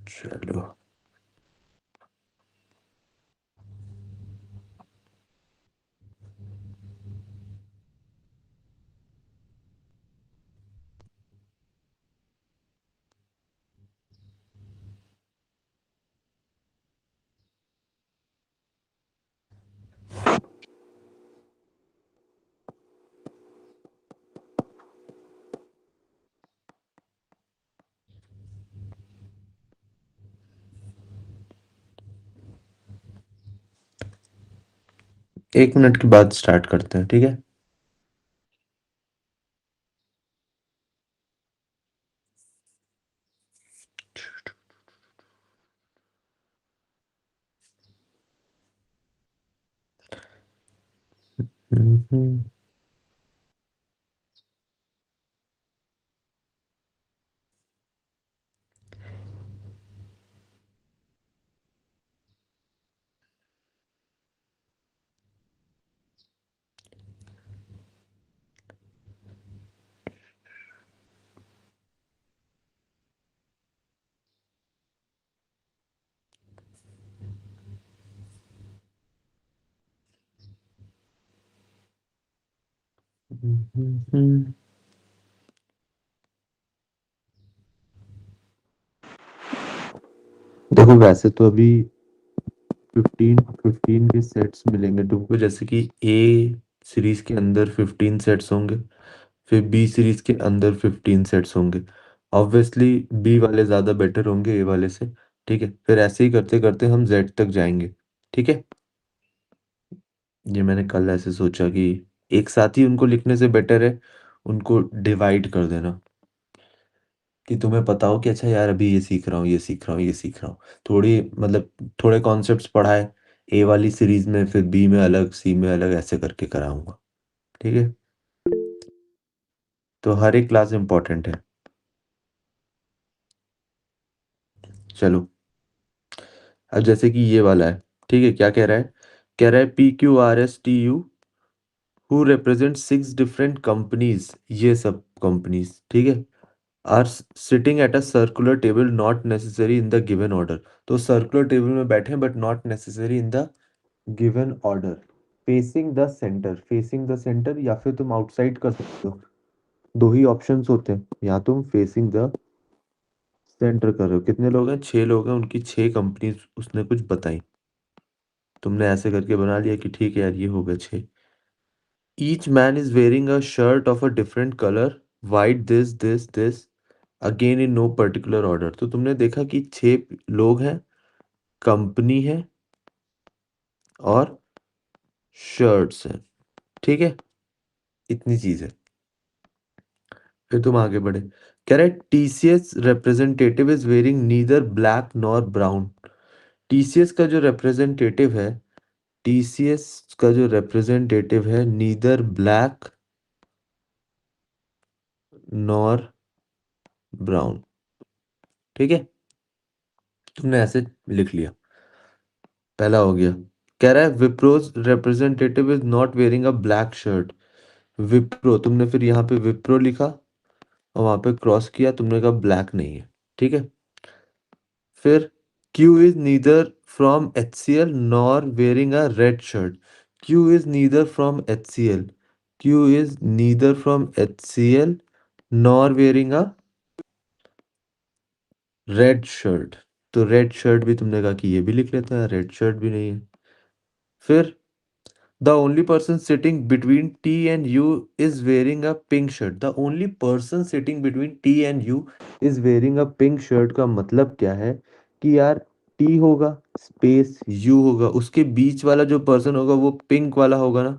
चलो एक मिनट के बाद स्टार्ट करते हैं, ठीक है। देखो वैसे तो अभी 15 के सेट्स मिलेंगे तुमको, जैसे कि ए सीरीज के अंदर 15 सेट्स होंगे, फिर बी सीरीज के अंदर 15 सेट्स होंगे। ऑब्वियसली बी वाले ज़्यादा बेटर होंगे ए वाले से, ठीक है। फिर ऐसे ही करते करते हम जेड तक जाएंगे, ठीक है। ये मैंने कल ऐसे सोचा कि एक साथ ही उनको लिखने से बेटर है उनको डिवाइड कर देना, कि तुम्हें पता हो कि अच्छा यार अभी ये सीख रहा हूँ, ये सीख रहा हूँ, ये सीख रहा हूँ। थोड़ी मतलब थोड़े कॉन्सेप्ट्स पढ़ाए ए वाली सीरीज में, फिर बी में अलग, सी में अलग, ऐसे करके कराऊंगा, ठीक है। तो हर एक क्लास इंपॉर्टेंट है। चलो अब जैसे कि ये वाला है, ठीक है। क्या कह रहा है? कह रहा है PQRSTU who represent 6 different companies, ये सब कंपनीज, ठीक है, are sitting at a circular table not necessary in the given order. तो सर्कुलर टेबल में बैठे हैं but not necessary in the given order. Facing the centre, facing the centre, या फिर तुम आउटसाइड कर सकते हो। दो ही ऑप्शंस होते हैं, या तुम फेसिंग द सेंटर कर रहे हो। कितने लोग हैं? 6 लोग हैं, उनकी 6 कंपनीज उसने कुछ बताई। तुमने ऐसे करके बना लिया कि ठीक है यार ये हो गए 6। Each man is wearing a shirt of a different colour, white this again in no particular order. तो तुमने देखा कि 6 लोग हैं, कंपनी है और शर्ट्स हैं, ठीक है। इतनी चीज है। फिर तुम आगे बढ़े। कह रहे TCS representative is wearing neither black nor brown. TCS का जो रिप्रेजेंटेटिव है, टीसीएस का जो रिप्रेजेंटेटिव है नीदर ब्लैक नॉर ब्राउन, ठीक है। तुमने ऐसे लिख लिया, पहला हो गया। कह रहा है Wipro's representative is not wearing a black shirt. Wipro, तुमने फिर यहाँ पे विप्रो लिखा और वहां पे क्रॉस किया, तुमने कहा ब्लैक नहीं है, ठीक है। फिर Q is neither from HCL nor wearing a red shirt. Q is neither from HCL, Q is neither from HCL nor wearing a red shirt. तो रेड शर्ट भी तुमने कहा कि ये भी लिख लेते हैं, रेड शर्ट भी नहीं है। फिर the only person sitting between T and you is wearing a pink shirt. The only person sitting between T and you is wearing a pink shirt का मतलब क्या है? कि यार टी होगा, स्पेस यू होगा, उसके बीच वाला जो पर्सन होगा वो पिंक वाला होगा ना,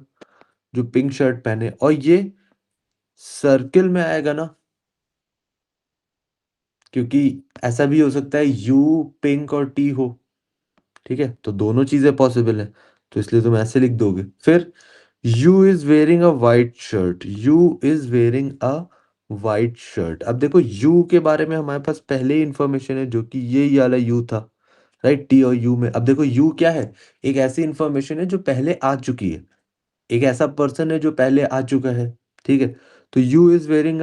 जो पिंक शर्ट पहने, और ये सर्किल में आएगा ना, क्योंकि ऐसा भी हो सकता है यू पिंक और टी हो, ठीक है। तो दोनों चीजें पॉसिबल है, तो इसलिए तुम ऐसे लिख दोगे। फिर you is wearing a white shirt, you is wearing a white shirt. अब देखो यू के बारे में हमारे पास पहले ही इंफॉर्मेशन है, जो कि ये वाला यू था, राइट। टी और यू में, अब देखो यू क्या है, एक ऐसी इंफॉर्मेशन है जो पहले आ चुकी है, एक ऐसा पर्सन है जो पहले आ चुका है, ठीक है। तो you is wearing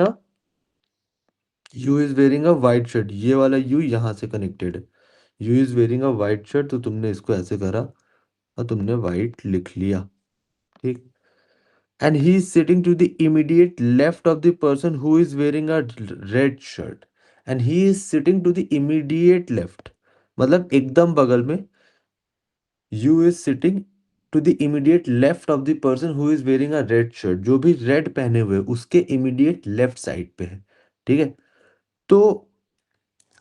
a white shirt, ये वाला यू यहाँ से कनेक्टेड है। You is wearing a white shirt, तो तुमने इसको ऐसे करा और तुमने वाइट लिख लिया, ठीक। And he is sitting to the immediate left of the person who is wearing a red shirt. And he is sitting to the immediate left, मतलब एकदम बगल में। You is sitting to the immediate left of the person who is wearing a red shirt, जो भी red पहने हुए उसके immediate left side पे है, ठीक है। तो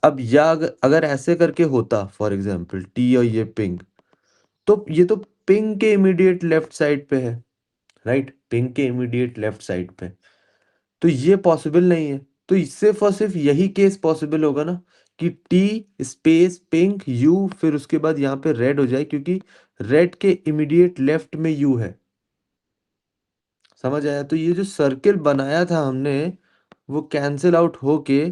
अब या अगर ऐसे करके होता, फॉर एग्जाम्पल टी और ये पिंक, तो ये तो पिंक के इमीडिएट लेफ्ट साइड पे है, राइट, पिंक के इमीडिएट लेफ्ट साइड पे। तो ये पॉसिबल नहीं है। तो सिर्फ और सिर्फ यही केस पॉसिबल होगा ना, कि टी स्पेस पिंक यू, फिर उसके बाद यहाँ पे रेड हो जाए, क्योंकि रेड के इमीडिएट लेफ्ट में यू है। समझ आया? तो ये जो सर्किल बनाया था हमने, वो कैंसिल आउट होके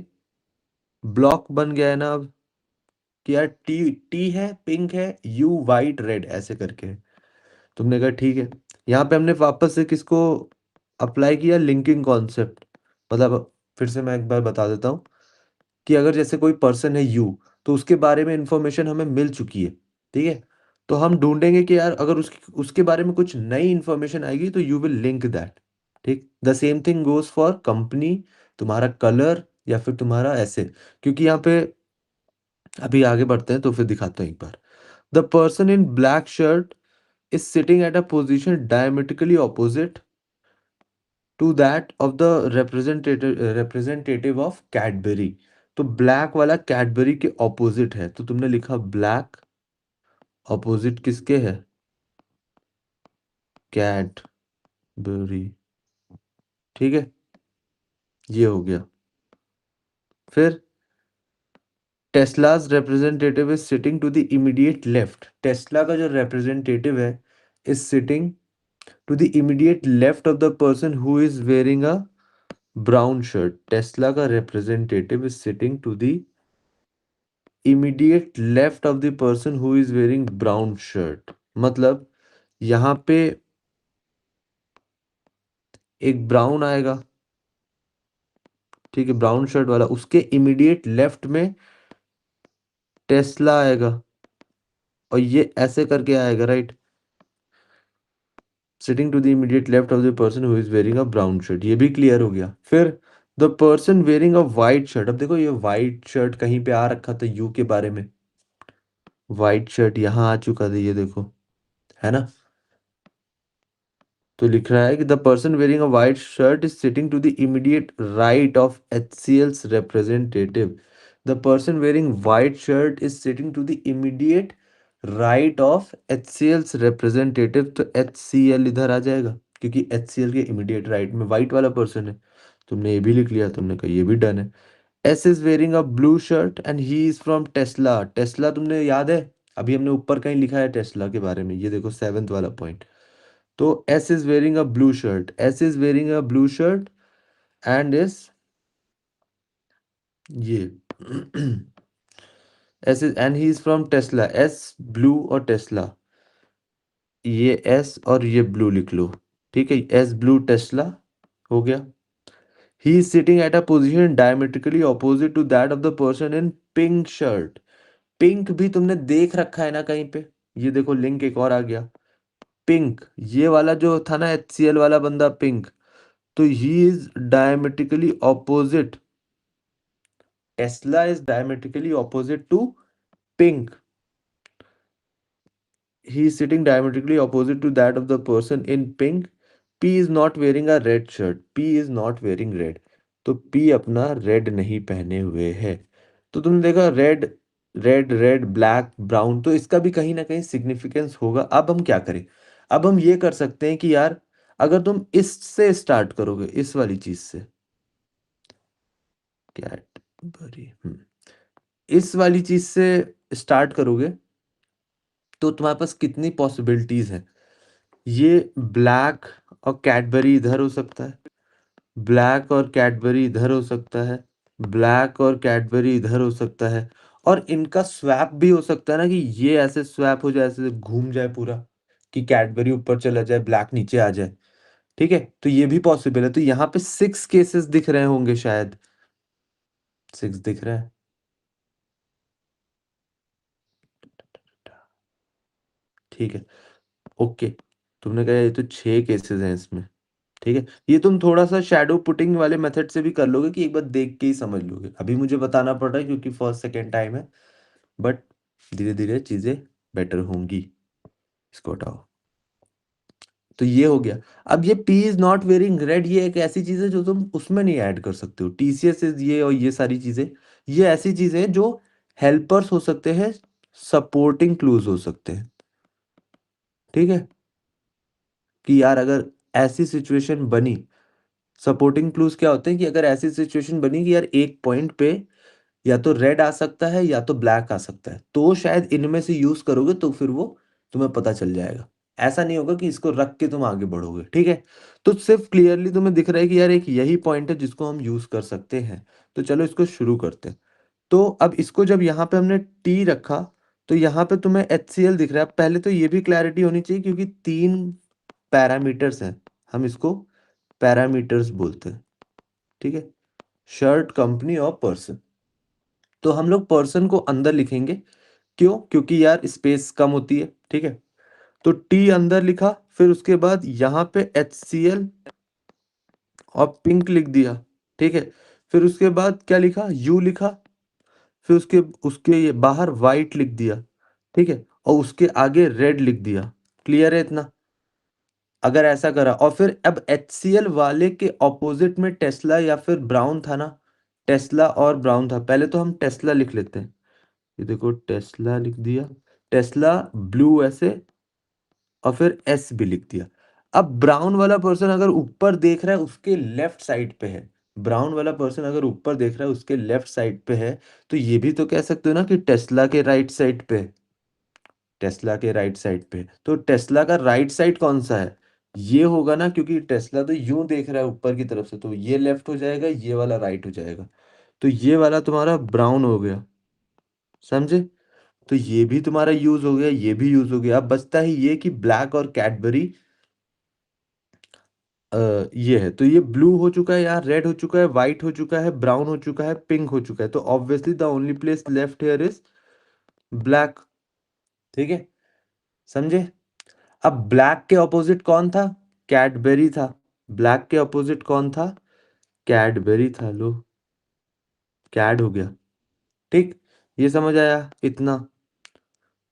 ब्लॉक बन गया है ना अब, कि यार टी टी है, पिंक है, यू वाइट रेड ऐसे करके। तुमने कहा ठीक है। यहाँ पे हमने वापस से किसको अप्लाई किया, लिंकिंग कॉन्सेप्ट। मतलब फिर से मैं एक बार बता देता हूँ, कि अगर जैसे कोई पर्सन है यू, तो उसके बारे में इंफॉर्मेशन हमें मिल चुकी है, ठीक है। तो हम ढूंढेंगे कि यार अगर उसके बारे में कुछ नई इंफॉर्मेशन आएगी तो यू विल लिंक दैट, ठीक। The same thing goes for company, तुम्हारा कलर, या फिर तुम्हारा ऐसे। क्योंकि यहाँ पे अभी आगे बढ़ते हैं तो फिर दिखाता हूँ एक बार। The person in black shirt is sitting at a position diametrically opposite to that of the representative of Cadbury। तो ब्लैक वाला कैडबरी के ऑपोजिट है, तो तुमने लिखा ब्लैक ऑपोजिट किसके है, कैडबरी, ठीक है। ये हो गया। फिर Tesla's representative is sitting to the immediate left, Tesla का जो रिप्रेजेंटेटिव है is sitting to the immediate left of the person who is wearing a brown shirt. Tesla का representative is sitting to the immediate left of the person who is wearing brown shirt. मतलब यहाँ पे एक brown आएगा, ठीक है, brown shirt वाला, उसके इमीडिएट लेफ्ट में टेस्ला आएगा, और ये ऐसे करके आएगा, right, sitting to the immediate left of the person who is wearing a brown shirt. ये भी क्लियर हो गया। फिर the person wearing a white shirt, अब देखो ये वाइट शर्ट कहीं पे आ रखा था यू के बारे में, वाइट शर्ट यहाँ आ चुका था, ये देखो, है ना। तो लिख रहा है कि the person wearing a white shirt is sitting to the immediate right of HCL's representative. The person wearing white shirt is sitting to the immediate right of HCL's representative. तो HCL इधर आ जाएगा, क्योंकि HCL के immediate right में white वाला person है। तुमने ये भी लिख लिया, तुमने कहा ये भी डन है। S is wearing a blue shirt and he is from Tesla. Tesla तुमने याद है, अभी हमने ऊपर कहीं लिखा है टेस्ला के बारे में, ये देखो सेवेंथ वाला पॉइंट। तो S is wearing a blue shirt, S is wearing a blue shirt and is ये S is and he is from Tesla, S blue और टेस्ला, ये एस और ये ब्लू लिख लो, ठीक है, एस ब्लू टेस्ला हो गया। He is sitting at a position diametrically opposite to that of the person in pink shirt. Pink भी तुमने देख रखा है ना कहीं पे, ये देखो लिंक एक और आ गया, पिंक, ये वाला जो था ना HCL वाला बंदा पिंक, तो he is diametrically opposite, Tesla is diametrically opposite to pink. He is sitting diametrically opposite to that of the person in pink. P is not wearing a red shirt. P is not wearing red. तो P अपना red नहीं पहने हुए है। तो तुमने देखा red red red black brown, तो इसका भी कहीं ना कहीं सिग्निफिकेंस होगा। अब हम क्या करें, अब हम ये कर सकते हैं कि यार अगर तुम इससे स्टार्ट करोगे, इस वाली चीज से, कैडबरी, इस वाली चीज से स्टार्ट करोगे, तो तुम्हारे पास कितनी पॉसिबिलिटीज हैं। ये ब्लैक और कैडबरी इधर हो सकता है, ब्लैक और कैडबरी इधर हो सकता है, ब्लैक और कैडबरी इधर हो सकता है, और इनका स्वैप भी हो सकता है ना, कि ये ऐसे स्वैप हो जाए, ऐसे घूम जाए पूरा, कि कैडबरी ऊपर चला जाए, ब्लैक नीचे आ जाए। ठीक है, तो ये भी पॉसिबल है। तो यहाँ पे 6 केसेस दिख रहे होंगे शायद। 6 दिख रहा है। ठीक है, ओके। तुमने कहा ये तो 6 केसेस हैं इसमें। ठीक है, ये तुम थोड़ा सा शैडो पुटिंग वाले मेथड से भी कर लोगे, कि एक बार देख के ही समझ लोगे। अभी मुझे बताना पड़ रहा है क्योंकि फर्स्ट सेकेंड टाइम है, बट धीरे धीरे चीजें बेटर होंगी। इसको हटाओ। तो ये हो गया। अब ये P is not wearing red, ये एक ऐसी चीज है जो तुम उसमें नहीं ऐड कर सकते हो। टीसीएस इज ये, और ये सारी चीजें, ये ऐसी चीजें हैं जो हेल्पर्स हो सकते हैं, सपोर्टिंग क्लूज हो सकते हैं। ठीक है, कि यार अगर ऐसी सिचुएशन बनी, सपोर्टिंग क्लूज क्या होते हैं, कि अगर ऐसी सिचुएशन बनी कि यार एक पॉइंट पे या तो रेड आ सकता है या तो ब्लैक आ सकता है, तो शायद इनमें से यूज करोगे तो फिर वो तुम्हें पता चल जाएगा। ऐसा नहीं होगा कि इसको रख के तुम आगे बढ़ोगे। ठीक है, तो सिर्फ क्लियरली तुम्हें दिख रहा है कि यार एक यही पॉइंट है जिसको हम यूज कर सकते हैं। तो चलो इसको शुरू करते हैं। तो अब इसको जब यहाँ पे हमने टी रखा, तो यहाँ पे तुम्हें HCl दिख रहा है। पहले तो ये भी क्लैरिटी होनी चाहिए, क्योंकि 3 पैरामीटर्स हैं, हम इसको पैरामीटर्स बोलते हैं। ठीक है, शर्ट, कंपनी और पर्सन। तो हम लोग पर्सन को अंदर लिखेंगे। क्यों? क्योंकि यार स्पेस कम होती है। ठीक है, तो टी अंदर लिखा, फिर उसके बाद यहाँ पे HCl और पिंक लिख दिया। ठीक है, फिर उसके बाद क्या लिखा, यू लिखा, फिर उसके उसके ये बाहर वाइट लिख दिया। ठीक है, और उसके आगे रेड लिख दिया। क्लियर है इतना? अगर ऐसा करा, और फिर अब HCl वाले के ऑपोजिट में टेस्ला या फिर ब्राउन था ना, टेस्ला और ब्राउन था। पहले तो हम टेस्ला लिख लेते हैं। ये देखो, टेस्ला लिख दिया, टेस्ला ब्लू ऐसे, और फिर एस भी लिख दिया। अब ब्राउन वाला पर्सन अगर ऊपर देख रहा है, उसके लेफ्ट साइड पे है। ब्राउन वाला पर्सन अगर ऊपर देख रहा है, उसके लेफ्ट साइड पे है, तो ये भी तो कह सकते हो ना कि टेस्ला के राइट साइड पे है। टेस्ला के राइट साइड पे, तो टेस्ला का राइट साइड कौन सा है? ये होगा ना, क्योंकि टेस्ला तो यूं देख रहा है ऊपर की तरफ से, तो ये लेफ्ट हो जाएगा, ये वाला राइट हो जाएगा। तो ये वाला तुम्हारा ब्राउन हो गया। समझे? तो ये भी तुम्हारा यूज हो गया, ये भी यूज हो गया। अब बचता है ये कि ब्लैक और कैडबरी, ये है। तो ये ब्लू हो चुका है, यार रेड हो चुका है, व्हाइट हो चुका है, ब्राउन हो चुका है, पिंक हो चुका है। तो obviously the only place left here is black. ठीक है, समझे? अब ब्लैक के ऑपोजिट कौन था? कैडबेरी था। ब्लैक के ऑपोजिट कौन था? कैडबेरी था। लो, कैड हो गया। ठीक, ये समझ आया इतना?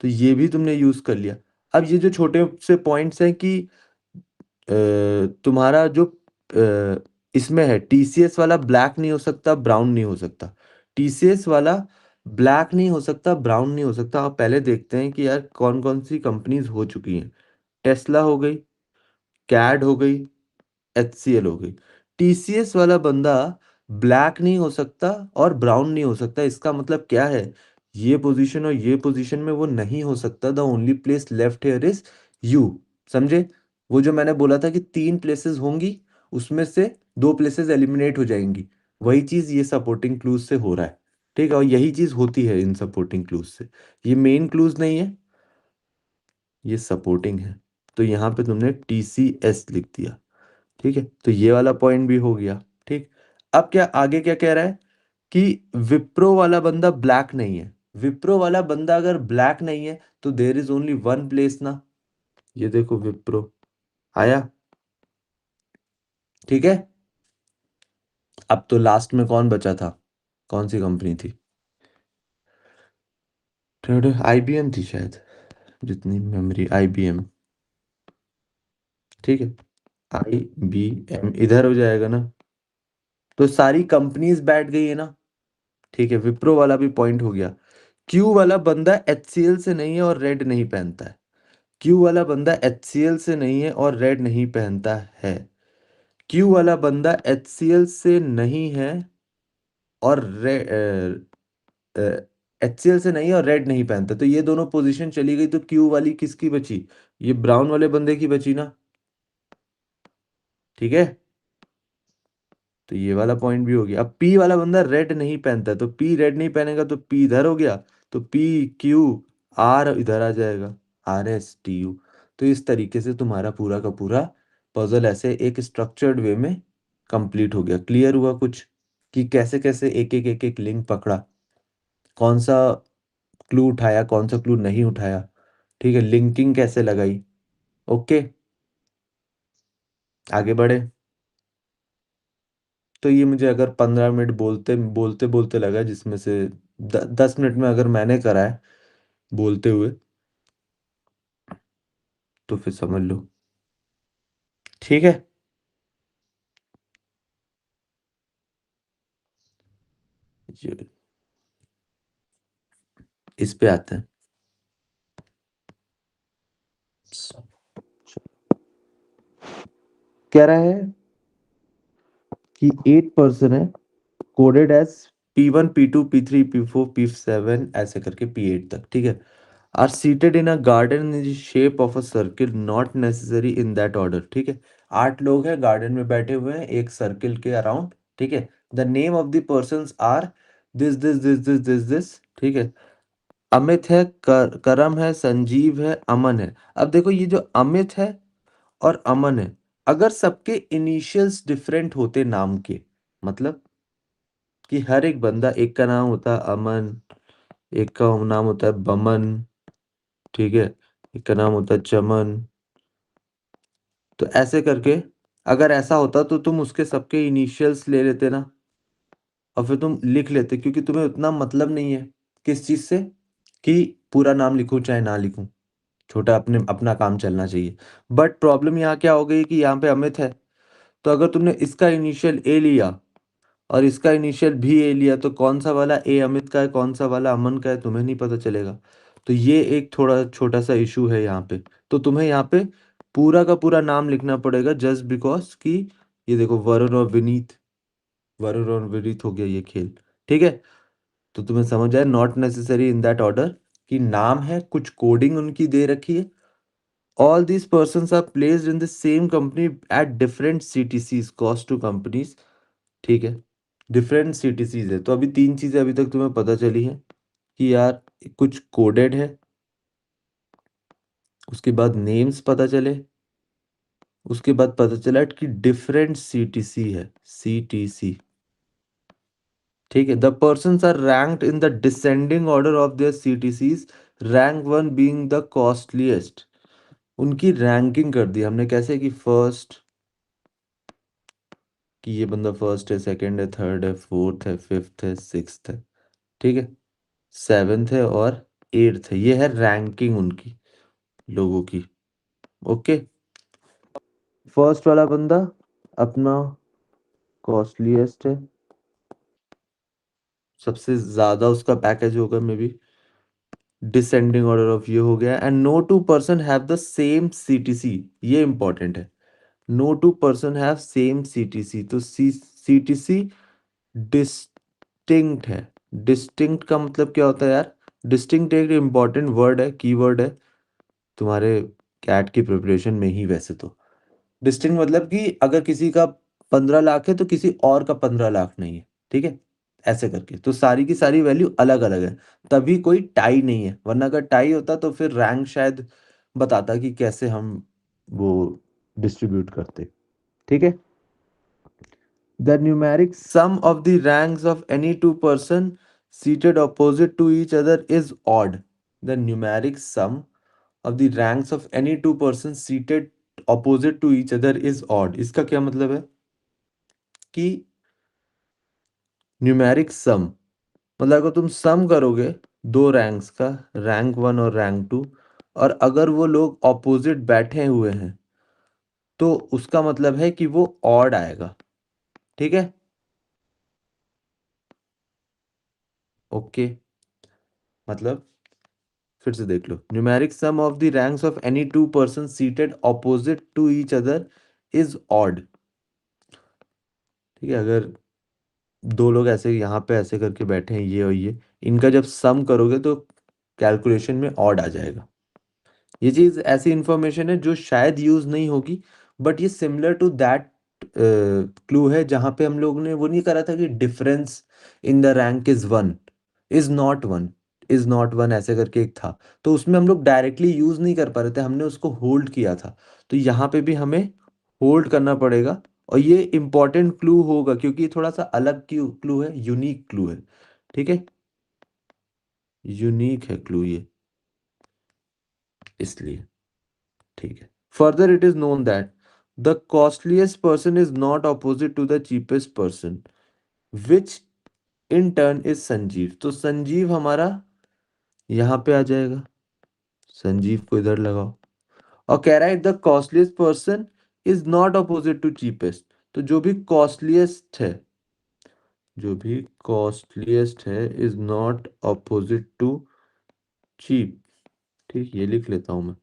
तो ये भी तुमने यूज कर लिया। अब ये जो छोटे से पॉइंट्स हैं कि तुम्हारा जो इसमें है, टीसीएस वाला ब्लैक नहीं हो सकता, ब्राउन नहीं हो सकता। टीसीएस वाला ब्लैक नहीं हो सकता, ब्राउन नहीं हो सकता। आप पहले देखते हैं कि यार कौन कौन सी कंपनीज हो चुकी हैं। टेस्ला हो गई, कैड हो गई, HCL हो गई। टीसीएस वाला बंदा ब्लैक नहीं हो सकता और ब्राउन नहीं हो सकता। इसका मतलब क्या है? ये पोजीशन और ये पोजीशन में वो नहीं हो सकता। The only place left here is you. समझे? वो जो मैंने बोला था कि 3 प्लेसेस होंगी, उसमें से 2 प्लेसेस एलिमिनेट हो जाएंगी, वही चीज ये सपोर्टिंग क्लूज से हो रहा है। ठीक है, और यही चीज होती है इन सपोर्टिंग क्लूज से। ये मेन क्लूज नहीं है, ये सपोर्टिंग है। तो यहाँ पे तुमने TCS लिख दिया। ठीक है, तो ये वाला पॉइंट भी हो गया। ठीक, अब क्या आगे क्या कह रहा है, कि विप्रो वाला बंदा ब्लैक नहीं है। विप्रो वाला बंदा अगर ब्लैक नहीं है, तो देर इज ओनली वन प्लेस ना। ये देखो, विप्रो आया। ठीक है, अब तो लास्ट में कौन बचा था? कौन सी कंपनी थी? IBM थी शायद, जितनी मेमोरी, IBM। ठीक है, IBM इधर हो जाएगा ना। तो सारी कंपनीज बैठ गई है ना। ठीक है, विप्रो वाला भी पॉइंट हो गया। क्यू वाला बंदा HCL से नहीं है और रेड नहीं पहनता है। क्यू वाला बंदा HCL से नहीं है और रेड नहीं पहनता है। क्यू वाला बंदा HCL से नहीं है और HCL से नहीं है और रेड नहीं पहनता। तो ये दोनों पोजीशन चली गई, तो क्यू वाली किसकी बची? ये ब्राउन वाले बंदे की बची ना। ठीक है, तो ये वाला पॉइंट भी हो गया। अब पी वाला बंदा रेड नहीं पहनता है, तो पी रेड नहीं पहनेगा तो पी इधर हो गया, तो पी क्यू आर इधर आ जाएगा, आर एस टी यू। तो इस तरीके से तुम्हारा पूरा का पूरा पजल ऐसे एक स्ट्रक्चर्ड वे में कंप्लीट हो गया। क्लियर हुआ कुछ कि कैसे कैसे एक एक लिंक पकड़ा, कौन सा क्लू उठाया, कौन सा क्लू नहीं उठाया, ठीक है, लिंकिंग कैसे लगाई। ओके, आगे बढ़े। तो ये मुझे अगर 15 मिनट बोलते बोलते बोलते लगा, जिसमें से 10 मिनट में अगर मैंने करा है बोलते हुए, तो फिर समझ लो। ठीक है, ये- इस पे आते हैं। कह रहा है कि 8 पर्सन है coded as P1 P2 P3 P4 P7 ऐसे करके P8 तक, ठीक है, are seated in a garden in the shape of a circle not necessary in that order, ठीक है। 8 लोग हैं गार्डन में बैठे हुए हैं एक सर्किल के अराउंड, ठीक है। The name of the person are this, ठीक है। अमित है, करम है, संजीव है, अमन है। अब देखो ये जो अमित है और अमन है, अगर सबके इनिशियल्स डिफरेंट होते नाम के, मतलब कि हर एक बंदा, एक का नाम होता है अमन, एक का नाम होता है बमन, ठीक है, एक का नाम होता है चमन, तो ऐसे करके अगर ऐसा होता तो तुम उसके सबके इनिशियल्स ले लेते ना, और फिर तुम लिख लेते, क्योंकि तुम्हें उतना मतलब नहीं है किस चीज से, कि पूरा नाम लिखूं चाहे ना लिखूं, छोटा अपने अपना काम चलना चाहिए। बट प्रॉब्लम यहाँ क्या हो गई कि यहाँ पे अमित है, तो अगर तुमने इसका इनिशियल ए लिया और इसका इनिशियल भी ए लिया, तो कौन सा वाला ए अमित का है, कौन सा वाला अमन का है, तुम्हें नहीं पता चलेगा। तो ये एक थोड़ा छोटा सा इशू है यहाँ पे। तो तुम्हें यहाँ पे पूरा का पूरा नाम लिखना पड़ेगा, जस्ट बिकॉज कि ये देखो वरुण और विनीत, वरुण और विनीत हो गया ये खेल, ठीक है। तो तुम्हें समझ आया, not necessary in that order, कि नाम है, कुछ कोडिंग उनकी दे रखी है। All these person are placed in the same company at different CTCs, cost to companies, ठीक है, डिफरेंट CTCs है। तो अभी 3 चीजें अभी तक तुम्हें पता चली हैं कि यार कुछ कोडेड है, उसके बाद नेम्स पता चले, उसके बाद पता चला कि डिफरेंट CTC है, CTC, ठीक है। The persons are ranked in the descending order of their CTCs, rank 1 being the costliest. उनकी रैंकिंग कर दी हमने, कैसे कि फर्स्ट, कि ये बंदा फर्स्ट है, सेकंड है, थर्ड है, फोर्थ है, फिफ्थ है, सिक्स्थ है, ठीक है, सेवेंथ है और एट्थ है। ये है रैंकिंग उनकी लोगों की। ओके, फर्स्ट वाला बंदा अपना कॉस्टलीस्ट है, सबसे ज्यादा उसका पैकेज होगा may be, descending order of ये हो गया। And no two person have the same CTC, ये इंपॉर्टेंट है, no two person have same CTC। तो CTC डिस्टिंक्ट है। डिस्टिंक्ट का मतलब क्या होता है यार, डिस्टिंक्ट एक इंपॉर्टेंट वर्ड है, कीवर्ड है तुम्हारे कैट की प्रिपरेशन में ही वैसे तो। डिस्टिंक्ट मतलब कि अगर किसी का 15 लाख है तो किसी और का 15 लाख नहीं है, ठीक है, ऐसे करके। तो सारी की सारी वैल्यू अलग अलग है, तभी कोई टाई नहीं है, वरना अगर टाई होता तो फिर रैंक शायद बताता कि कैसे हम वो डिस्ट्रीब्यूट करते, ठीक है। The numeric sum of the ranks of any two person seated opposite to each other is odd. The numeric sum of the ranks of any two persons seated opposite to each other is odd. इसका क्या मतलब है कि numeric सम मतलब अगर तुम सम करोगे दो रैंक्स का, रैंक 1 और रैंक 2, और अगर वो लोग ऑपोजिट बैठे हुए हैं, तो उसका मतलब है कि वो ऑड आएगा, ठीक है। ओके, मतलब फिर से देख लो, numeric sum of the ranks of any two person seated opposite to each other is odd, ठीक है। अगर दो लोग ऐसे यहाँ पे ऐसे करके बैठे हैं, ये और ये, इनका जब सम करोगे तो कैलकुलेशन में ऑड आ जाएगा। ये चीज ऐसी इंफॉर्मेशन है जो शायद यूज नहीं होगी, बट ये सिमिलर टू दैट क्लू है जहां पे हम लोग ने वो नहीं करा था कि difference in the rank is one, is not one, is not one ऐसे करके एक था। तो उसमें हम लोग डायरेक्टली यूज नहीं कर पा रहे थे, हमने उसको होल्ड किया था। तो यहाँ पे भी हमें होल्ड करना पड़ेगा। और ये इंपॉर्टेंट क्लू होगा क्योंकि ये थोड़ा सा अलग क्लू क्लू है, यूनिक क्लू है। ठीक है, यूनिक है क्लू ये, इसलिए। ठीक है। Further it is known that the costliest person is not opposite to the cheapest person which in turn is Sanjeev. तो संजीव हमारा यहां पे आ जाएगा, संजीव को इधर लगाओ। और कह रहा है the costliest person is not opposite to cheapest. तो जो भी कॉस्टलीस्ट है, जो भी कॉस्टलीस्ट है is not opposite to cheap. ठीक, ये लिख लेता हूं मैं।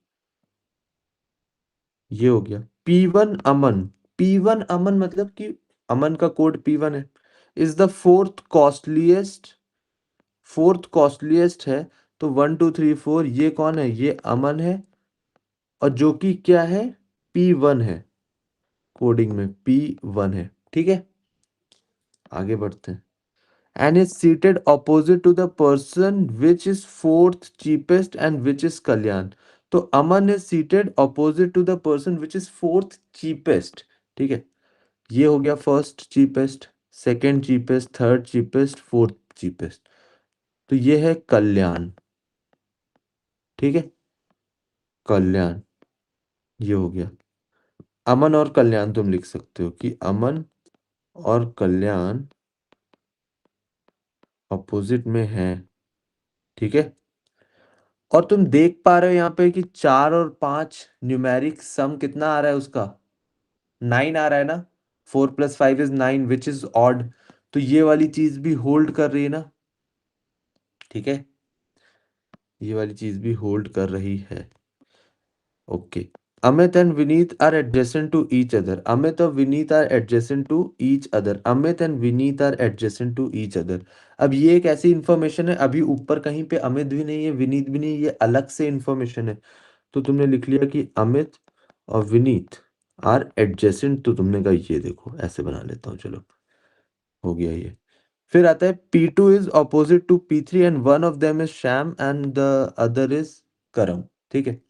ये हो गया P1 अमन। P1 अमन मतलब कि अमन का कोड P1 है, इज द फोर्थ कॉस्टलीस्ट है। तो 1 2 3 4 ये कौन है, ये अमन है। और जो कि क्या है, P1 है, कोडिंग में P1 है। ठीक है, आगे बढ़ते हैं। And is seated opposite to the person which is fourth cheapest and which is Kalyan. तो Aman is seated opposite to the person which is fourth cheapest. ठीक है, ये हो गया first cheapest, second cheapest, third cheapest, fourth cheapest. तो ये है कल्याण। ठीक है, कल्याण, ये हो गया। अमन और कल्याण तुम लिख सकते हो कि अमन और कल्याण अपोजिट में है। ठीक है, और तुम देख पा रहे हो यहाँ पे कि 4 और 5 न्यूमेरिक सम कितना आ रहा है उसका, 9 आ रहा है ना। 4 + 5 = 9 विच इज ऑड। तो ये वाली चीज भी होल्ड कर रही है ना। ठीक है, ये वाली चीज भी होल्ड कर रही है। Okay. Amit and Vineet are adjacent to each other. Amit और Vineet are adjacent to each other. Amit and Vineet are adjacent to each other. अब ये एक ऐसी इंफॉर्मेशन है, अभी ऊपर कहीं पे अमित भी नहीं है, विनीत भी नहीं है, ये अलग से इंफॉर्मेशन है। तो तुमने लिख लिया कि अमित और विनीत आर एडजेसेंट। तो तुमने कहा ये देखो, ऐसे बना लेता हूँ, चलो हो गया ये। फिर आता है P2 is opposite to P3 and one of them is Shyam and the other is Karam. ठीक है,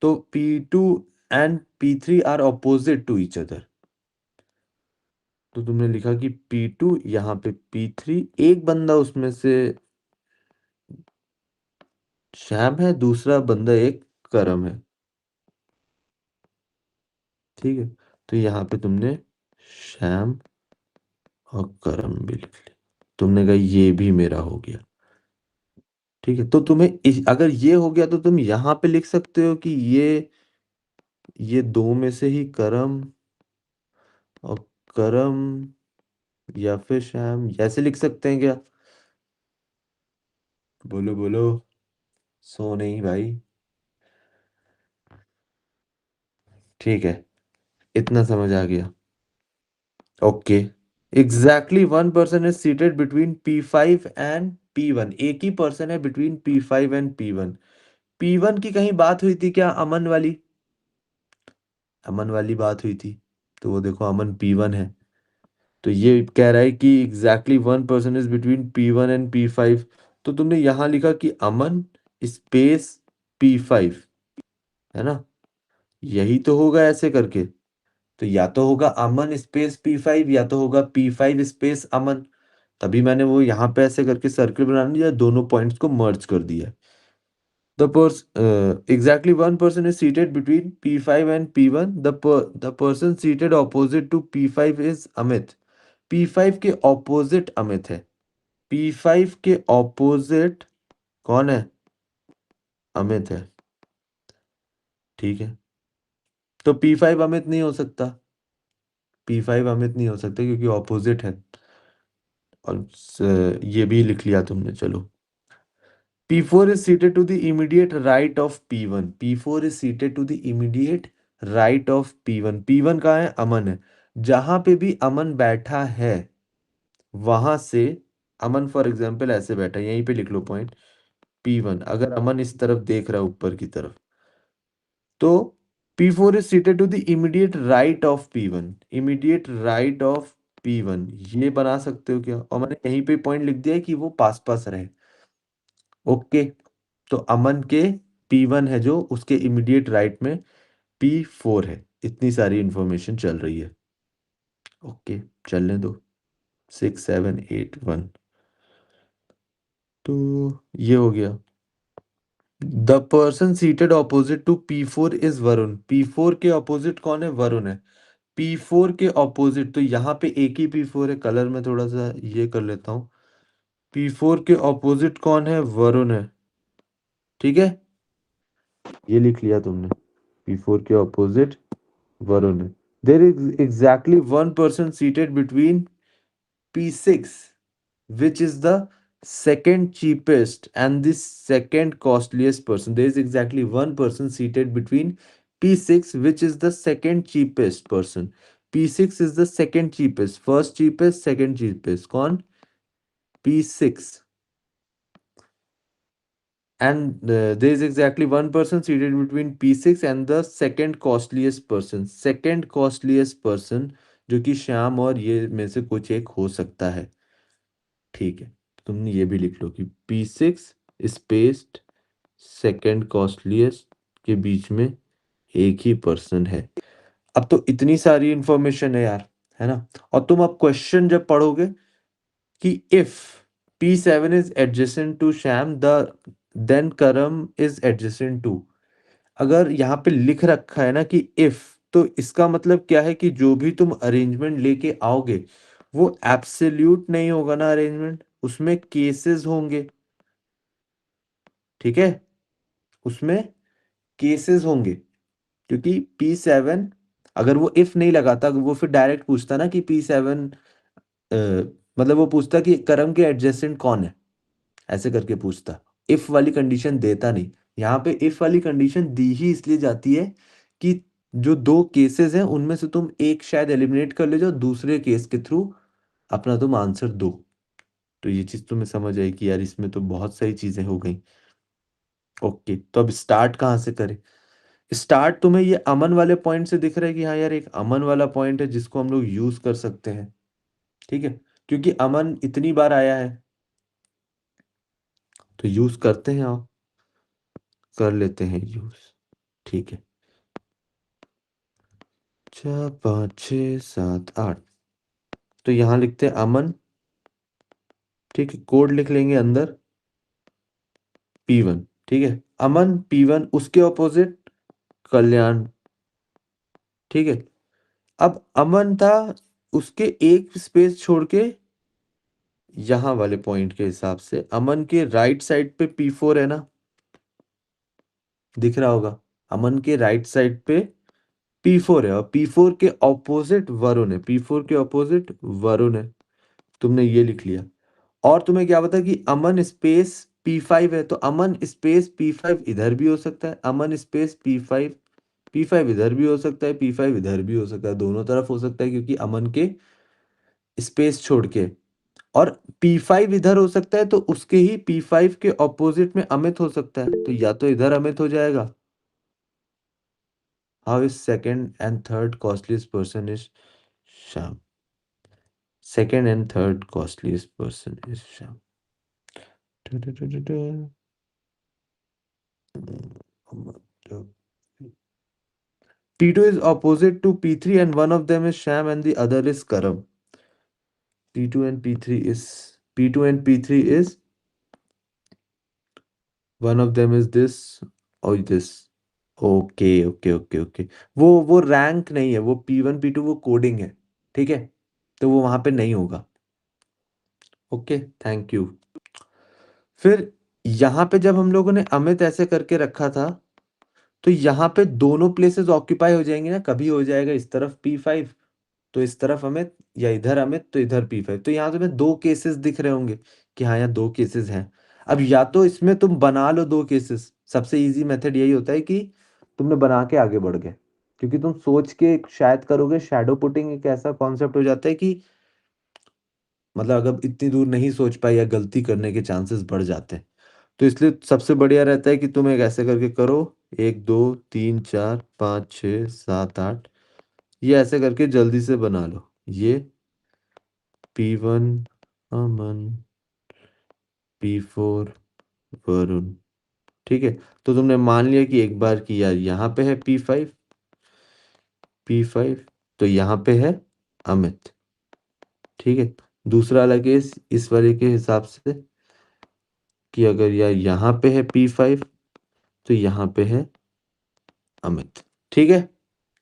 तो P2 and P3 are opposite to each other. तो तुमने लिखा कि P2 यहाँ पे P3, एक बंदा उसमें से श्याम है, दूसरा बंदा एक करम है। ठीक है, तो यहाँ पे तुमने श्याम और करम भी लिख लिया। तुमने कहा ये भी मेरा हो गया। ठीक है, तो तुम्हें अगर ये हो गया तो तुम यहाँ पे लिख सकते हो कि ये दो में से ही करम और करम या फिर श्याम, ऐसे लिख सकते हैं क्या? बोलो बोलो, सो नहीं भाई। ठीक है, इतना समझ आ गया। Okay, exactly one person is seated between P5 and P1। एक ही पर्सन है between P5 and P1। P1 की कहीं बात हुई थी क्या, अमन वाली? अमन वाली बात हुई थी, तो वो देखो अमन P1 है। तो ये कह रहा है कि exactly one person is between P1 and P5। तो तुमने यहां लिखा कि अमन स्पेस P5, है ना? यही तो होगा ऐसे करके। तो या तो होगा अमन स्पेस P5 या तो होगा P5 स्पेस अमन। तभी मैंने वो यहाँ पे ऐसे करके सर्कल बना दिया, दोनों पॉइंट्स को मर्ज कर दिया। Exactly one person is seated between P5 and P1. The person seated opposite to P5 is Amit. P5 के opposite अमित है। P5 के opposite कौन है? अमित है। ठीक है, तो P5 अमित नहीं हो सकता। P5 अमित नहीं हो सकता क्योंकि ऑपोजिट है। और ये भी लिख लिया तुमने, चलो। P4 is seated to the immediate right of P1. P4 is seated to the immediate right of P1. P1 कहाँ है? अमन है। जहां पे भी अमन बैठा है वहां से, अमन फॉर एग्जाम्पल ऐसे बैठा है, यहीं पे लिख लो पॉइंट P1। अगर अमन इस तरफ देख रहा है ऊपर की तरफ, तो P4 is seated to the immediate right of P1, immediate right of P1, ये बना सकते हो क्या? और मैंने यहीं पे पॉइंट लिख दिया है कि वो पास पास रहे। ओके, तो अमन के P1 है जो उसके इमीडिएट राइट में P4 है। इतनी सारी इंफॉर्मेशन चल रही है। ओके, चलने दो। 6 7 8 1, तो ये हो गया। The person seated opposite to P4 is Varun. P4 के ऑपोजिट कौन है? वरुण है। P4 के ऑपोजिट, तो यहाँ पे एक ही P4 है, कलर में थोड़ा सा ये कर लेता हूँ। P4 के ऑपोजिट कौन है? वरुण है। ठीक है, ये लिख लिया तुमने। P4 के ऑपोजिट वरुण है। There is exactly one person seated between P6, which is the second cheapest and the second costliest person. There is exactly one person seated between P6, which is the second cheapest person. P6 is the second cheapest, first cheapest, second cheapest. कौन? P6. And there is exactly one person seated between P6 and the second costliest person. Second costliest person जो कि श्याम और ये में से कुछ एक हो सकता है। ठीक है, तुमने ये भी लिख लो कि P6 स्पेस्ड सेकंड कॉस्टलीस्ट के बीच में एक ही पर्सन है। अब तो इतनी सारी इंफॉर्मेशन है यार, है ना? और तुम अब क्वेश्चन जब पढ़ोगे कि if P7 is adjacent to Shyam then Karam is adjacent to, अगर यहाँ पे लिख रखा है ना कि इफ, तो इसका मतलब क्या है कि जो भी तुम अरेंजमेंट लेके आओगे वो एब्सोल्यूट नहीं होगा ना अरेंजमेंट, उसमें केसेस होंगे। ठीक है, उसमें केसेस होंगे, क्योंकि P7, अगर वो इफ नहीं लगाता वो फिर डायरेक्ट पूछता ना कि P7, मतलब वो पूछता कि करम के एडजेसेंट कौन है, ऐसे करके पूछता। इफ वाली कंडीशन देता नहीं। यहाँ पे इफ वाली कंडीशन दी ही इसलिए जाती है कि जो दो केसेस हैं उनमें से तुम एक शायद एलिमिनेट कर ले जाओ, दूसरे केस के थ्रू अपना तुम आंसर दो। तो ये चीज तुम्हें समझ आई कि यार इसमें तो बहुत सारी चीजें हो गई। ओके, तो अब स्टार्ट कहाँ से करें? स्टार्ट तुम्हें ये अमन वाले पॉइंट से दिख रहा है कि हाँ यार एक अमन वाला पॉइंट है जिसको हम लोग यूज कर सकते हैं। ठीक है, क्योंकि अमन इतनी बार आया है तो यूज करते हैं, और कर लेते हैं यूज। ठीक है, 4 5 6 7 8, तो यहाँ लिखते हैं अमन। ठीक है, कोड लिख लेंगे अंदर P1। ठीक है, अमन P1, उसके ऑपोजिट कल्याण। ठीक है, अब अमन था, उसके एक स्पेस छोड़ के यहाँ वाले पॉइंट के हिसाब से अमन के राइट साइड पे P4 है ना, दिख रहा होगा। अमन के राइट साइड पे P4 है और P4 के ऑपोजिट वरुण है। P4 के ऑपोजिट वरुण है। तुमने ये लिख लिया। और तुम्हें क्या पता कि अमन स्पेस P5 है, तो अमन स्पेस P5 इधर भी हो सकता है, अमन स्पेस P5, P5 इधर भी हो सकता है, P5 इधर भी हो सकता है, दोनों तरफ हो सकता है क्योंकि अमन के स्पेस छोड़ के। और P5 इधर हो सकता है तो उसके ही P5 के ऑपोजिट में अमित हो सकता है, तो या तो इधर अमित हो जाएगा। How is second and third costliest person is Shyam. Second and third costliest person is Shyam. P2 is opposite to P3 and one of them is Sham and the other is Karam. P2 and P3 is P2 and P3 is one of them is this or this. Okay okay okay okay, वो rank नहीं है, वो P1 P2 वो coding है। ठीक है, तो वो वहां पे नहीं होगा। Okay, thank you. फिर यहाँ पे जब हम लोगों ने अमित ऐसे करके रखा था तो यहाँ पे दोनों प्लेसेस ऑक्यूपाई हो जाएंगे ना, कभी हो जाएगा इस तरफ P5 तो इस तरफ अमित, या इधर अमित तो इधर P5। तो यहाँ तुम्हें दो केसेस दिख रहे होंगे कि हाँ यहाँ दो केसेस हैं। अब या तो इसमें तुम बना लो दो केसेस, सबसे इजी मेथड यही होता है कि तुमने बना के आगे बढ़ गए, क्योंकि तुम सोच के शायद करोगे। शैडो पुटिंग एक ऐसा कॉन्सेप्ट हो जाता है कि मतलब अगर इतनी दूर नहीं सोच पाए या गलती करने के चांसेस बढ़ जाते हैं। तो इसलिए सबसे बढ़िया रहता है कि तुम एक ऐसे करके करो, 1 2 3 4 5 6 7 8, ये ऐसे करके जल्दी से बना लो। ये P1 अमन, P4 वरुण। ठीक है, तो तुमने मान लिया कि एक बार की यार यहाँ पे है P5, तो यहाँ पे है अमित। ठीक है, दूसरा वाला केस इस वाले के हिसाब से कि अगर यार यहाँ पे है P5 तो यहाँ पे है अमित। ठीक है,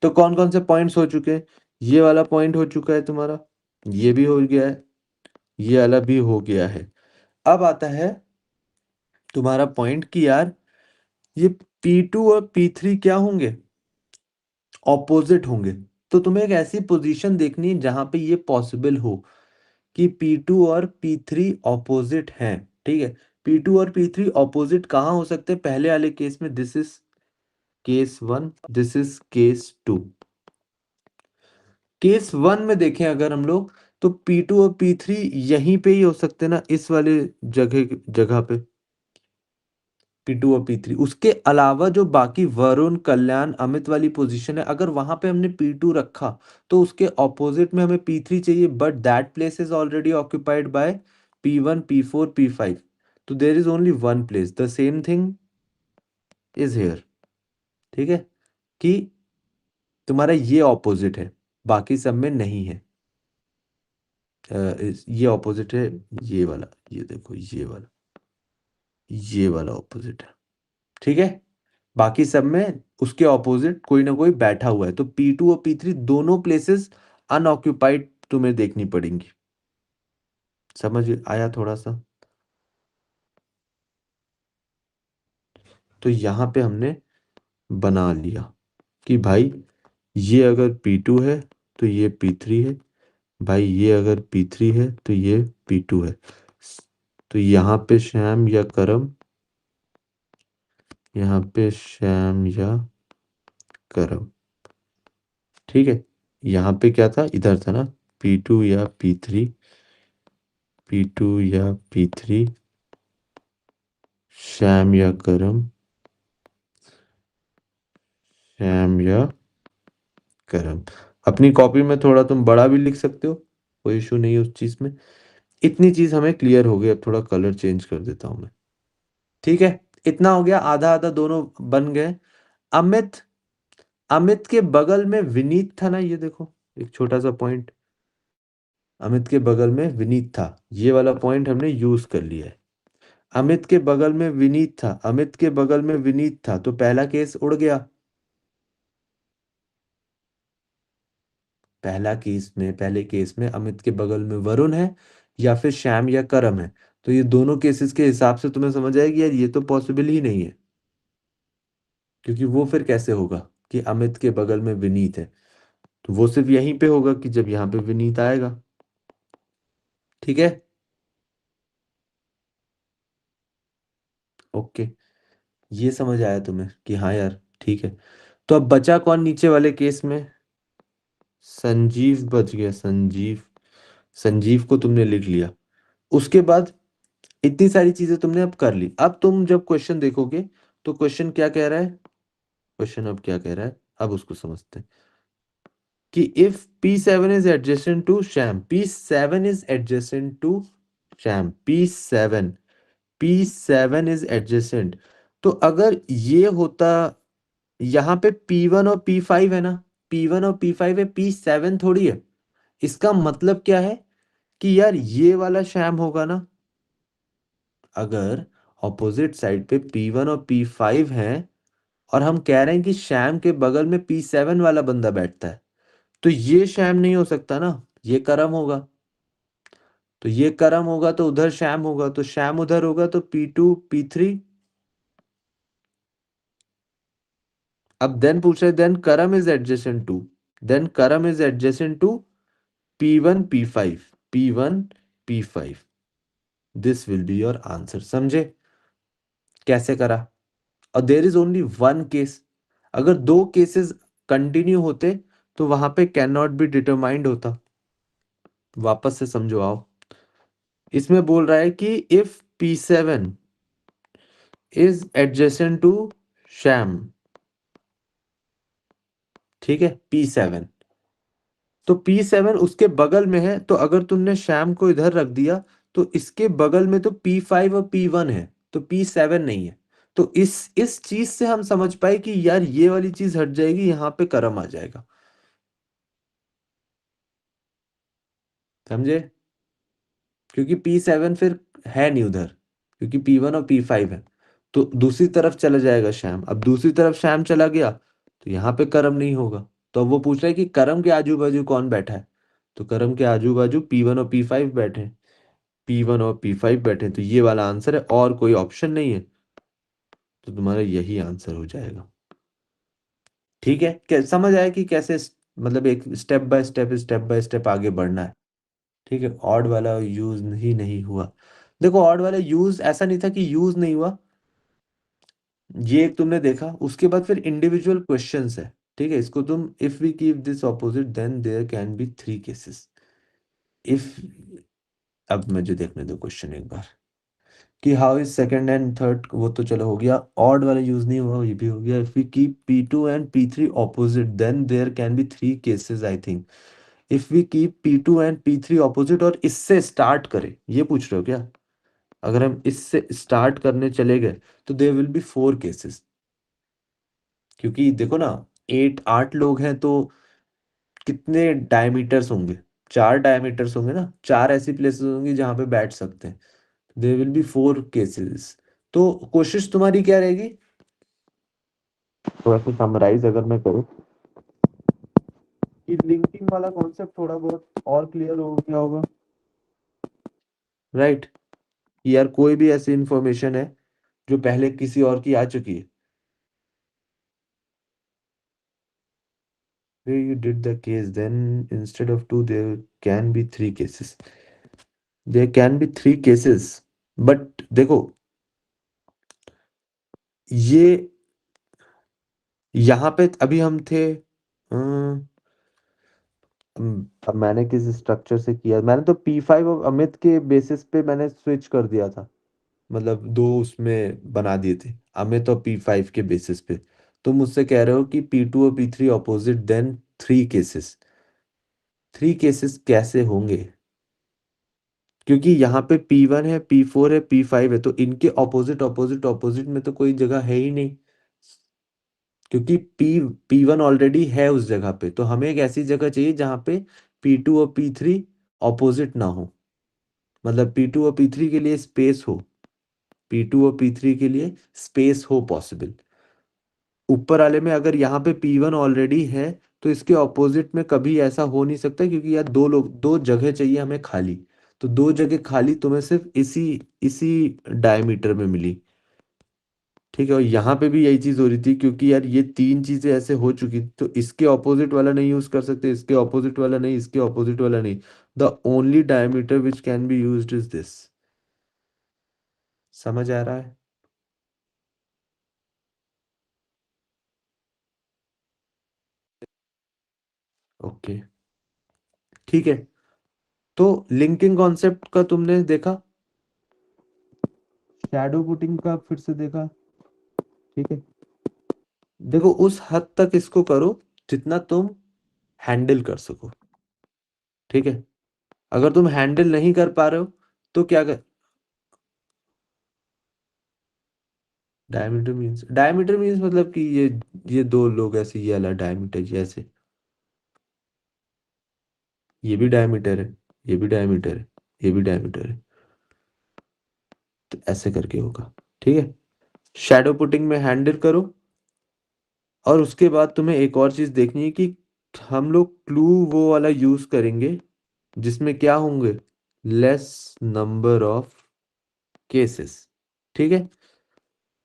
तो कौन कौन से पॉइंट्स हो चुके हैं? ये वाला पॉइंट हो चुका है तुम्हारा, ये भी हो गया है, ये वाला भी हो गया है। अब आता है तुम्हारा पॉइंट कि यार ये P2 और P3 क्या होंगे? ऑपोजिट होंगे। तो तुम्हें एक ऐसी पोजीशन देखनी है जहां पे ये पॉसिबल हो कि P2 और P3 ऑपोजिट हैं। ठीक है, P2 और P3 ऑपोजिट कहाँ हो सकते हैं? पहले वाले केस में this is case 1, this is case 2। Case 1 में देखें अगर हम लोग, तो P2 और P3 यहीं पे ही हो सकते हैं ना, इस वाले जगह जगह पे P2 और P3। उसके अलावा जो बाकी वरुण, कल्याण, अमित वाली पोजीशन है, अगर वहां पे हमने P2 रखा तो उसके ऑपोजिट में हमें P3 चाहिए, but that place is already occupied by P1 P4 P5। तो देर is only one place, the same thing is here. ठीक है, कि तुम्हारा ये ऑपोजिट है, बाकी सब में नहीं है। ये ऑपोजिट है, ये वाला, ये देखो ये वाला ऑपोजिट है। ठीक है, बाकी सब में उसके ऑपोजिट कोई ना कोई बैठा हुआ है। तो P2 और P3 दोनों प्लेसेस अनऑक्यूपाइड तुम्हें देखनी पड़ेंगी। समझ आया थोड़ा सा? तो यहां पे हमने बना लिया कि भाई ये अगर P2 है तो ये P3 है, भाई ये अगर P3 है तो ये P2 है। तो यहाँ पे श्याम या करम, यहाँ पे श्याम या करम। ठीक है, यहाँ पे क्या था, इधर था ना, P2 या P3, P2 या P3, श्याम या करम, श्याम या करम। अपनी कॉपी में थोड़ा तुम बड़ा भी लिख सकते हो, कोई इशू नहीं है उस चीज में। इतनी चीज हमें क्लियर हो गई, अब थोड़ा कलर चेंज कर देता हूं मैं। ठीक है, इतना हो गया, आधा आधा दोनों बन गए। अमित, अमित के बगल में विनीत था ना, ये देखो एक छोटा सा पॉइंट, अमित के बगल में विनीत था, ये वाला पॉइंट हमने यूज कर लिया है। अमित के बगल में विनीत था, अमित के बगल में विनीत था, तो पहला केस उड़ गया। पहले केस में अमित के बगल में वरुण है या फिर श्याम या करम है। तो ये दोनों केसेस के हिसाब से तुम्हें समझ आएगी यार ये तो पॉसिबल ही नहीं है, क्योंकि वो फिर कैसे होगा कि अमित के बगल में विनीत है? तो वो सिर्फ यहीं पे होगा कि जब यहाँ पे विनीत आएगा। ठीक है, ओके, ये समझ आया तुम्हें कि हाँ यार ठीक है। तो अब बचा कौन नीचे वाले केस में? संजीव बच गया, संजीव। संजीव को तुमने लिख लिया। उसके बाद इतनी सारी चीजें तुमने अब कर ली। अब तुम जब क्वेश्चन देखोगे तो क्वेश्चन क्या कह रहा है, क्वेश्चन अब क्या कह रहा है, अब उसको समझते हैं कि if P7 is adjacent to Shyam, P7 is adjacent to Shyam, P7 is adjacent. तो अगर ये होता, यहाँ पे P1 और P5 है ना, P1 और P5 है, P7 थोड़ी है। इसका मतलब क्या है कि यार ये वाला श्याम होगा ना, अगर ऑपोजिट साइड पे P1 और P5 हैं और हम कह रहे हैं कि श्याम के बगल में P7 वाला बंदा बैठता है, तो ये श्याम नहीं हो सकता ना, ये करम होगा। तो ये करम होगा तो उधर श्याम होगा, तो श्याम उधर होगा तो P2 P3। अब देन पूछ रहे then Karam is adjacent to, then Karam is adjacent to P1 P5, P1 P5। This will be your answer. समझे कैसे करा? और there is only one case. अगर दो केसेस कंटिन्यू होते तो वहां पे कैन नॉट बी डिटरमाइंड होता। वापस से समझो आओ, इसमें बोल रहा है कि if P7 is adjacent to Shyam, ठीक है, P7। तो P7 उसके बगल में है, तो अगर तुमने शैम को इधर रख दिया तो इसके बगल में तो P5 और P1 है, तो P7 नहीं है। तो इस चीज से हम समझ पाए कि यार ये वाली चीज हट जाएगी, यहाँ पे कर्म आ जाएगा। समझे? क्योंकि P7 फिर है नहीं उधर, क्योंकि P1 और P5 है। तो दूसरी तरफ चला जाएगा श्याम, अब दूसरी तरफ श्याम चला गया तो यहाँ पे कर्म नहीं होगा। तो अब वो पूछ रहा है कि कर्म के आजू बाजू कौन बैठा है, तो कर्म के आजू बाजू P1 और P5 बैठे हैं। P1 और P5 बैठे हैं, तो ये वाला आंसर है, और कोई ऑप्शन नहीं है। तो तुम्हारा यही आंसर हो जाएगा। ठीक है, क्या समझ आया कि कैसे मतलब एक स्टेप बाय स्टेप आगे बढ़ना है? ठीक है, ऑड वाला यूज ही नहीं हुआ। देखो ऑड वाला यूज ऐसा नहीं था कि यूज नहीं हुआ, ये एक तुमने देखा, उसके बाद फिर इंडिविजुअल क्वेश्चंस है। ठीक है, इसको तुम if we keep this opposite then there can be three cases. If, अब मुझे देखने दो क्वेश्चन एक बार, कि how is second and third, वो तो चलो हो गया, ऑड वाला यूज नहीं हुआ, ये भी हो गया। If we keep P2 and P3 opposite then there can be three cases I think. If we keep P2 and P3 opposite और इससे स्टार्ट करें, ये पूछ रहे हो क्या? अगर हम इससे स्टार्ट करने चले गए तो there will be four cases. क्योंकि देखो ना, 8 लोग हैं तो कितने डायमीटर्स होंगे? 4 डायमीटर्स होंगे ना, चार ऐसी प्लेसेस होंगी जहां पे बैठ सकते हैं। There will be four cases. तो कोशिश तुम्हारी क्या रहेगी, थोड़ा सा समराइज अगर मैं करूँ, कि लिंकिंग वाला कॉन्सेप्ट थोड़ा बहुत और क्लियर हो गया होगा, राइट? यार कोई भी ऐसी इंफॉर्मेशन है जो पहले किसी और की आ चुकी है, where you did the case then instead of two there can be three cases, there can be three cases। But देखो, ये यहाँ पे अभी हम थे, अब मैंने किस स्ट्रक्चर से किया, मैंने तो P5 और अमित के बेसिस पे मैंने स्विच कर दिया था, मतलब दो उसमें बना दिए थे, अमित और P5 के बेसिस पे। तुम मुझसे कह रहे हो कि P2 और P3 opposite then three cases, three cases कैसे होंगे? क्योंकि यहाँ पे P1 है, P4 है, P5 है, तो इनके ऑपोजिट ऑपोजिट ऑपोजिट में तो कोई जगह है ही नहीं। क्योंकि P1 ऑलरेडी है उस जगह पे, तो हमें एक ऐसी जगह चाहिए जहाँ पे P2 और P3 ऑपोजिट ना हो, मतलब P2 और P3 के लिए स्पेस हो, P2 और P3 के लिए स्पेस हो पॉसिबल। ऊपर वाले में अगर यहाँ पे P1 ऑलरेडी है तो इसके ऑपोजिट में कभी ऐसा हो नहीं सकता, क्योंकि यार दो लोग, दो जगह चाहिए हमें खाली। तो दो जगह खाली तुम्हें सिर्फ इसी इसी डायमीटर में मिली। ठीक है, और यहाँ पे भी यही चीज हो रही थी, क्योंकि यार ये तीन चीजें ऐसे हो चुकी थी, तो इसके ऑपोजिट वाला नहीं यूज कर सकते, इसके ऑपोजिट वाला नहीं, इसके ऑपोजिट वाला नहीं। The only diameter which can be used is this. समझ आ रहा है? ओके, ठीक है। तो लिंकिंग कॉन्सेप्ट का तुमने देखा, शैडो पुटिंग का फिर से देखा, ठीक है। देखो उस हद तक इसको करो जितना तुम हैंडल कर सको, ठीक है। अगर तुम हैंडल नहीं कर पा रहे हो तो क्या कर, डायमीटर मीन्स मतलब कि ये दो लोग ऐसे, ये वाला डायमीटर जैसे, ये भी डायमीटर है, ये भी डायमीटर है, ये भी डायमीटर है, तो ऐसे करके होगा, ठीक है। शैडो पुटिंग में हैंडल करो, और उसके बाद तुम्हें एक और चीज देखनी है कि हम लोग क्लू वो वाला यूज करेंगे जिसमें क्या होंगे, लेस नंबर ऑफ केसेस, ठीक है।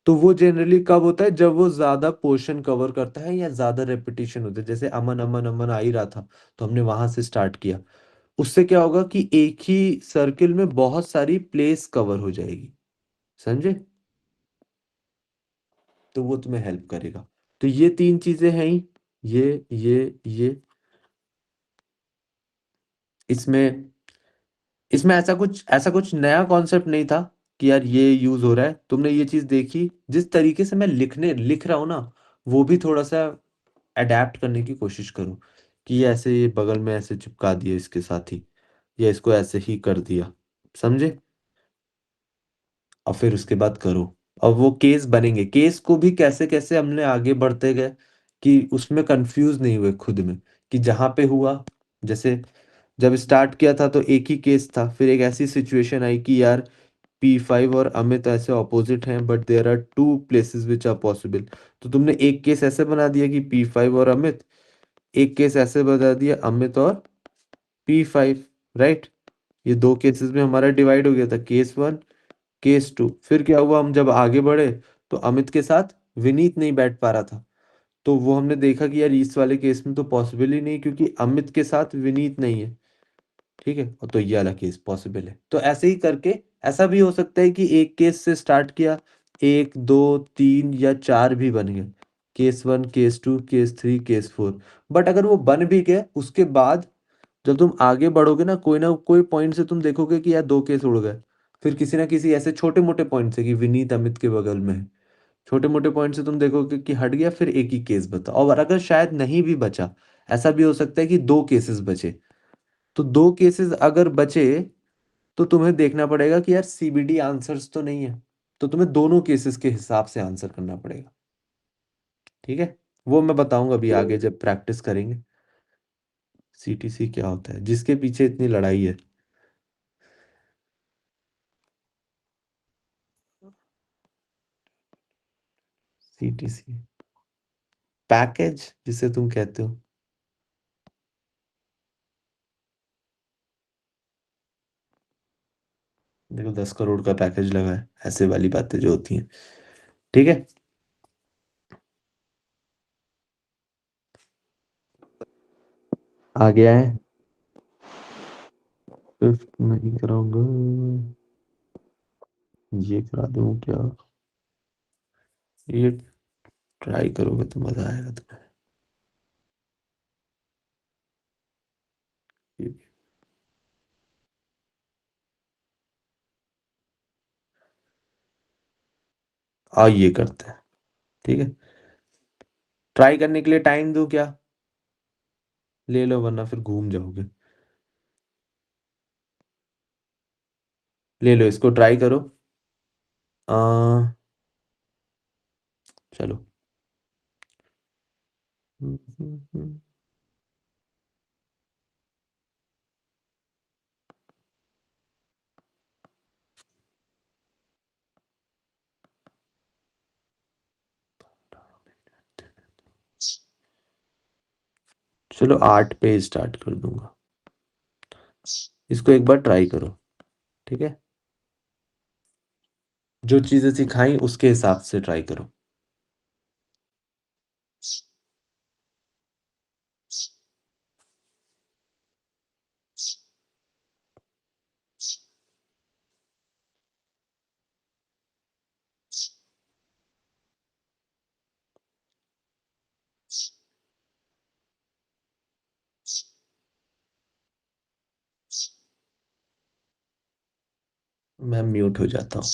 तो वो जनरली कब होता है, जब वो ज्यादा पोर्शन कवर करता है या ज्यादा रेपिटेशन होता है, जैसे अमन अमन अमन आ ही रहा था तो हमने वहां से स्टार्ट किया। उससे क्या होगा कि एक ही सर्किल में बहुत सारी प्लेस कवर हो जाएगी, समझे? तो वो तुम्हें हेल्प करेगा। तो ये तीन चीजें हैं ही, ये इसमें इसमें ऐसा कुछ नया कॉन्सेप्ट नहीं था। कि यार ये यूज हो रहा है, तुमने ये चीज देखी, जिस तरीके से मैं लिख रहा हूँ ना, वो भी थोड़ा सा अडेप्ट करने की कोशिश करो कि ये ऐसे, ये बगल में ऐसे चिपका दिया इसके साथ ही, या इसको ऐसे ही कर दिया, समझे? और फिर उसके बाद करो। और वो केस बनेंगे, केस को भी कैसे कैसे हमने आगे बढ़ते गए कि उसमें कंफ्यूज नहीं हुए खुद में, कि जहाँ पे हुआ, जैसे जब स्टार्ट किया था तो एक ही केस था, फिर एक ऐसी सिचुएशन आई कि यार P5 और अमित ऐसे ऑपोजिट हैं, but there are two places which are possible. तो तुमने एक केस ऐसे बना दिया कि P5 और अमित, एक केस ऐसे बता दिया अमित और P5, राइट? ये दो केसेस में हमारा डिवाइड हो गया था, केस वन, केस टू। फिर क्या हुआ, हम जब आगे बढ़े तो अमित के साथ विनीत नहीं बैठ पा रहा था, तो वो हमने देखा कि यार इस वाले केस में तो पॉसिबल ही नहीं, क्योंकि अमित के साथ विनीत नहीं है, ठीक है, और तो ये वाला केस पॉसिबल है। तो ऐसे ही करके ऐसा भी हो सकता है कि एक केस से स्टार्ट किया, एक दो तीन या चार भी बन गए, case one, case two, case three, case four. But अगर वो बन भी गए, उसके बाद जब तुम आगे बढ़ोगे ना कोई पॉइंट से तुम देखोगे कि यार दो केस उड़ गए, फिर किसी ना किसी ऐसे छोटे मोटे पॉइंट से कि विनीत अमित के बगल में है, छोटे मोटे पॉइंट से तुम देखोगे कि हट गया, फिर एक ही केस बता। और अगर शायद नहीं भी बचा, ऐसा भी हो सकता है कि दो केसेस बचे, तो दो केसेस अगर बचे तो तुम्हें देखना पड़ेगा कि यार सीबीडी आंसर्स तो नहीं है, तो तुम्हें दोनों केसेस के हिसाब से आंसर करना पड़ेगा, ठीक है? वो मैं बताऊंगा अभी आगे जब प्रैक्टिस करेंगे। सीटीसी क्या होता है, जिसके पीछे इतनी लड़ाई है? सीटीसी पैकेज जिसे तुम कहते हो, देखो 10 करोड़ का पैकेज लगा है, ऐसे वाली बातें जो होती हैं, ठीक है? आ गया है? फिफ्थ नहीं कराऊंगा, ये करा दूं क्या? ये ट्राई करोगे तो मजा आएगा तुम्हें। ये करते हैं, ठीक है? ट्राई करने के लिए टाइम दूं क्या? ले लो, वरना फिर घूम जाओगे। ले लो, इसको ट्राई करो। आ, चलो। चलो 8 पे स्टार्ट कर दूंगा, इसको एक बार ट्राई करो, ठीक है? जो चीजें सिखाई उसके हिसाब से ट्राई करो। मैं म्यूट हो जाता हूँ।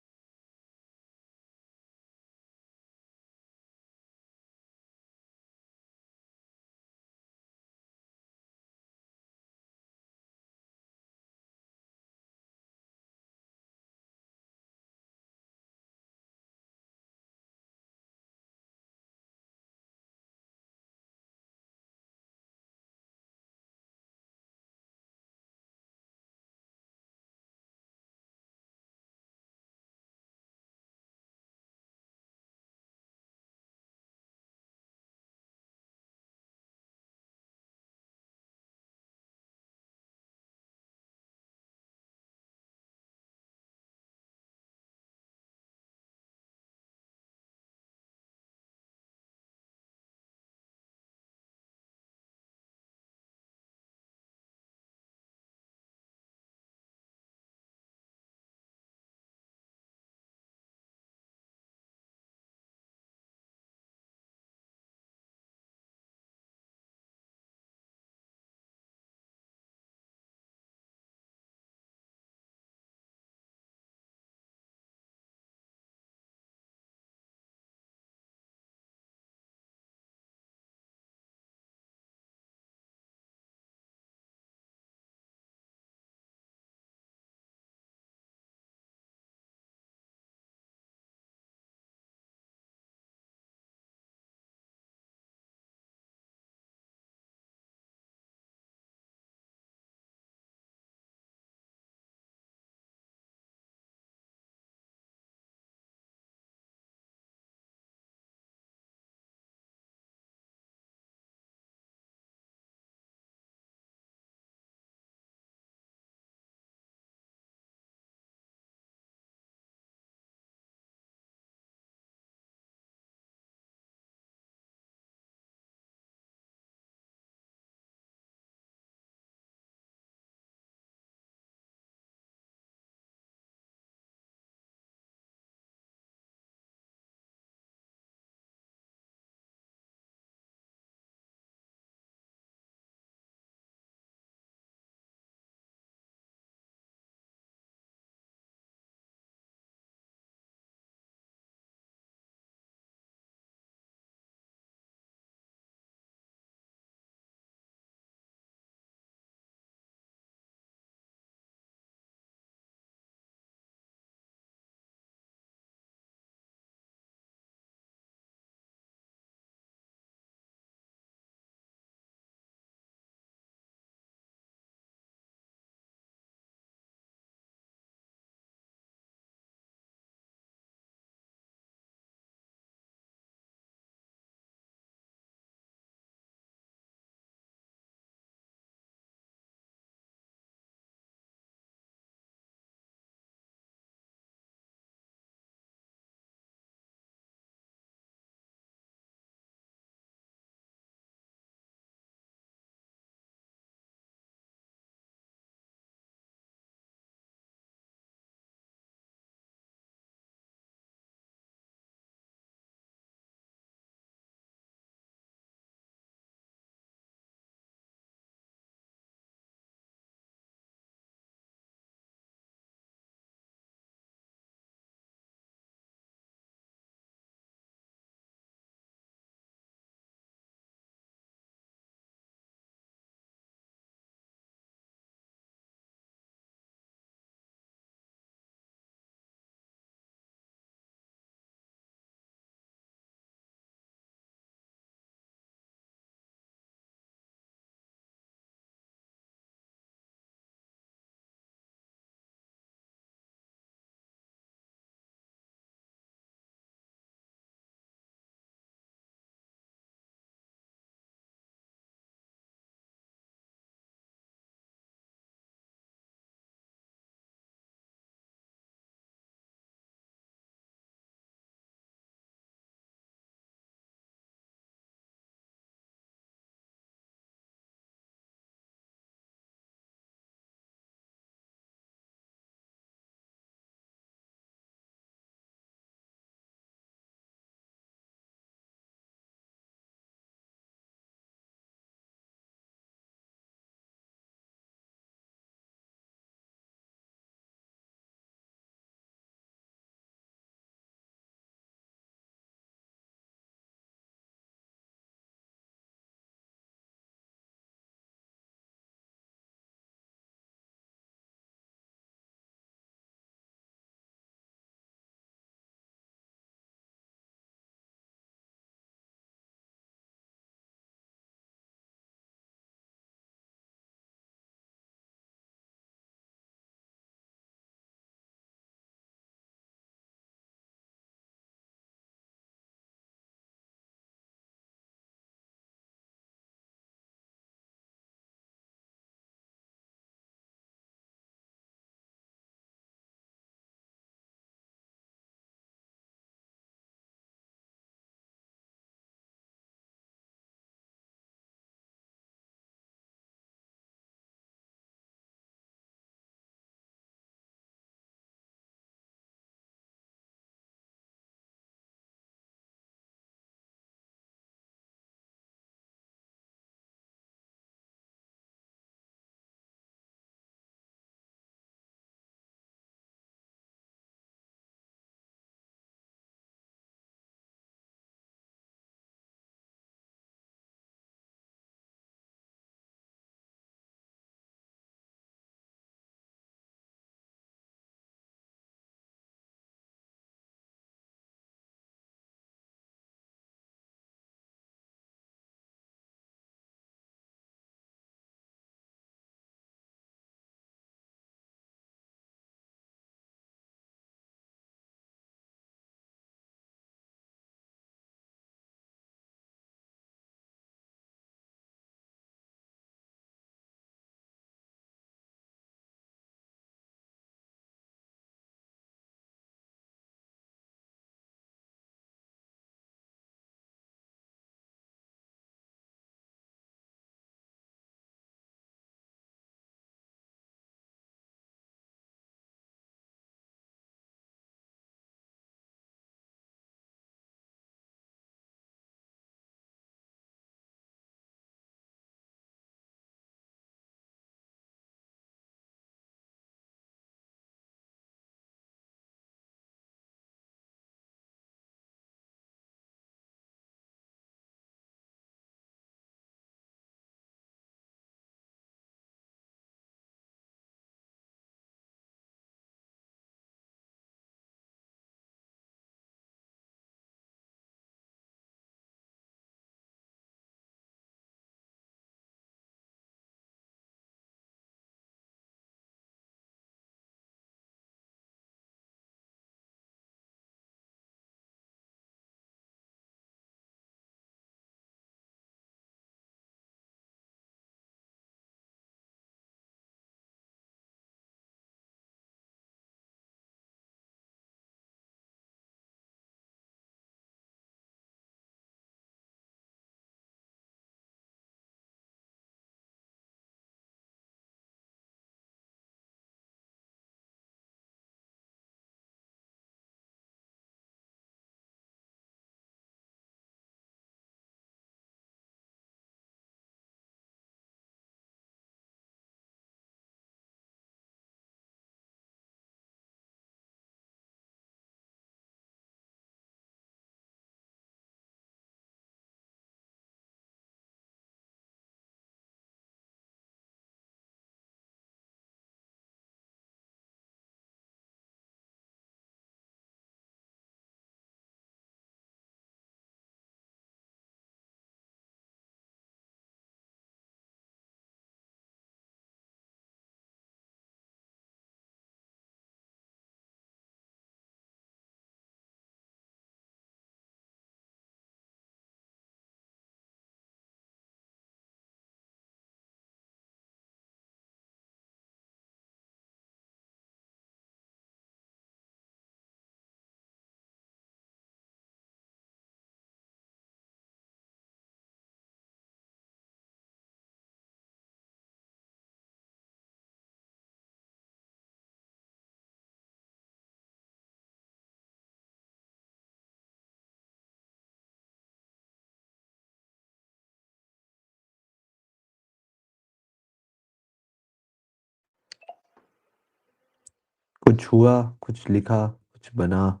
कुछ हुआ, कुछ लिखा, कुछ बना,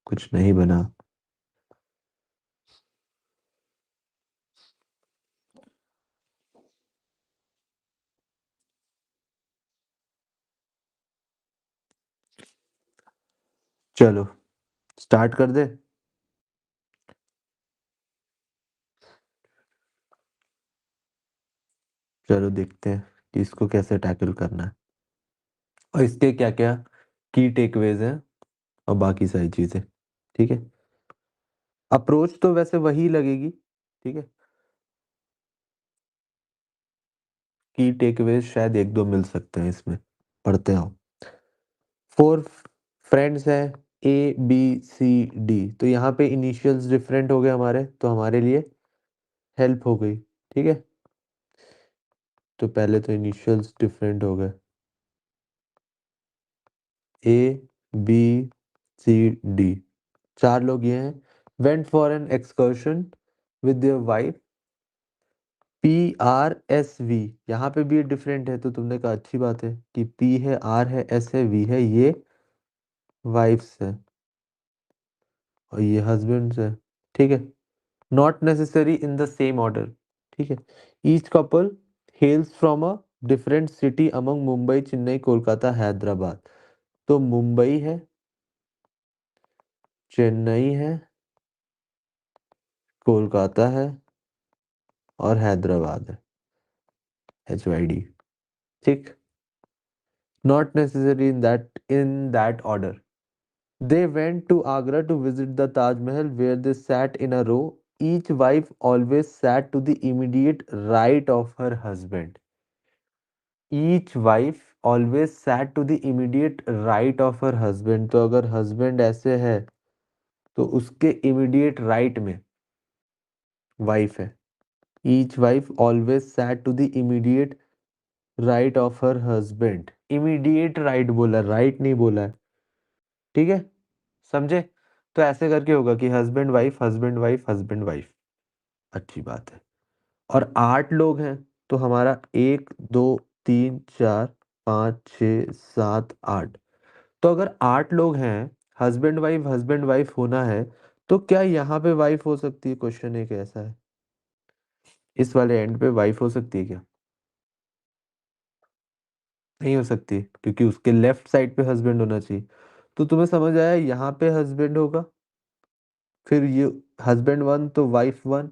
कुछ नहीं बना। चलो स्टार्ट कर दे। चलो देखते हैं कि इसको कैसे टैकल करना है और इसके क्या क्या की टेकअवेज हैं और बाकी सारी चीजें। ठीक है, अप्रोच तो वैसे वही लगेगी। ठीक है, की टेकअवेज शायद एक दो मिल सकते हैं इसमें, पढ़ते हैं। फोर फ्रेंड्स हैं, A B C D, तो यहाँ पे इनिशियल्स डिफरेंट हो गए हमारे, तो हमारे लिए हेल्प हो गई। ठीक है, तो पहले तो इनिशियल्स डिफरेंट हो गए। A B C D, चार लोग ये हैं। Went for an excursion with their wife. P R S V, यहाँ पे भी डिफरेंट है, तो तुमने कहा अच्छी बात है कि P है, R है, S है, V है, ये वाइफ्स है और ये हस्बैंड्स है। ठीक है, not necessary in the same order. ठीक है, each couple हेल्स from a different city among Mumbai, Chennai, Kolkata, Hyderabad. तो मुंबई है, चेन्नई है, कोलकाता है और हैदराबाद है, HYD। ठीक, not necessary in that order. They went to Agra to visit the Taj Mahal, where they sat in a row. Each wife always sat to the immediate right of her husband. Each wife always sat to the immediate right of her husband. तो अगर husband ऐसे है तो उसके immediate right में wife है। Each wife always sat to the immediate right of her husband. Immediate right बोला, right नहीं बोला है। ठीक है, समझे? तो ऐसे करके होगा कि husband wife, husband wife, husband wife. अच्छी बात है। और 8 लोग हैं, तो हमारा 1 2 3 4 5 6 7 8। तो अगर 8 लोग हैं, हस्बैंड वाइफ होना है, तो क्या यहाँ पे वाइफ हो सकती है? क्वेश्चन एक ऐसा है, इस वाले एंड पे वाइफ हो सकती है क्या? नहीं हो सकती, क्योंकि उसके लेफ्ट साइड पे हस्बैंड होना चाहिए। तो तुम्हें समझ आया, यहाँ पे हस्बैंड होगा, फिर ये हस्बैंड 1 तो वाइफ 1।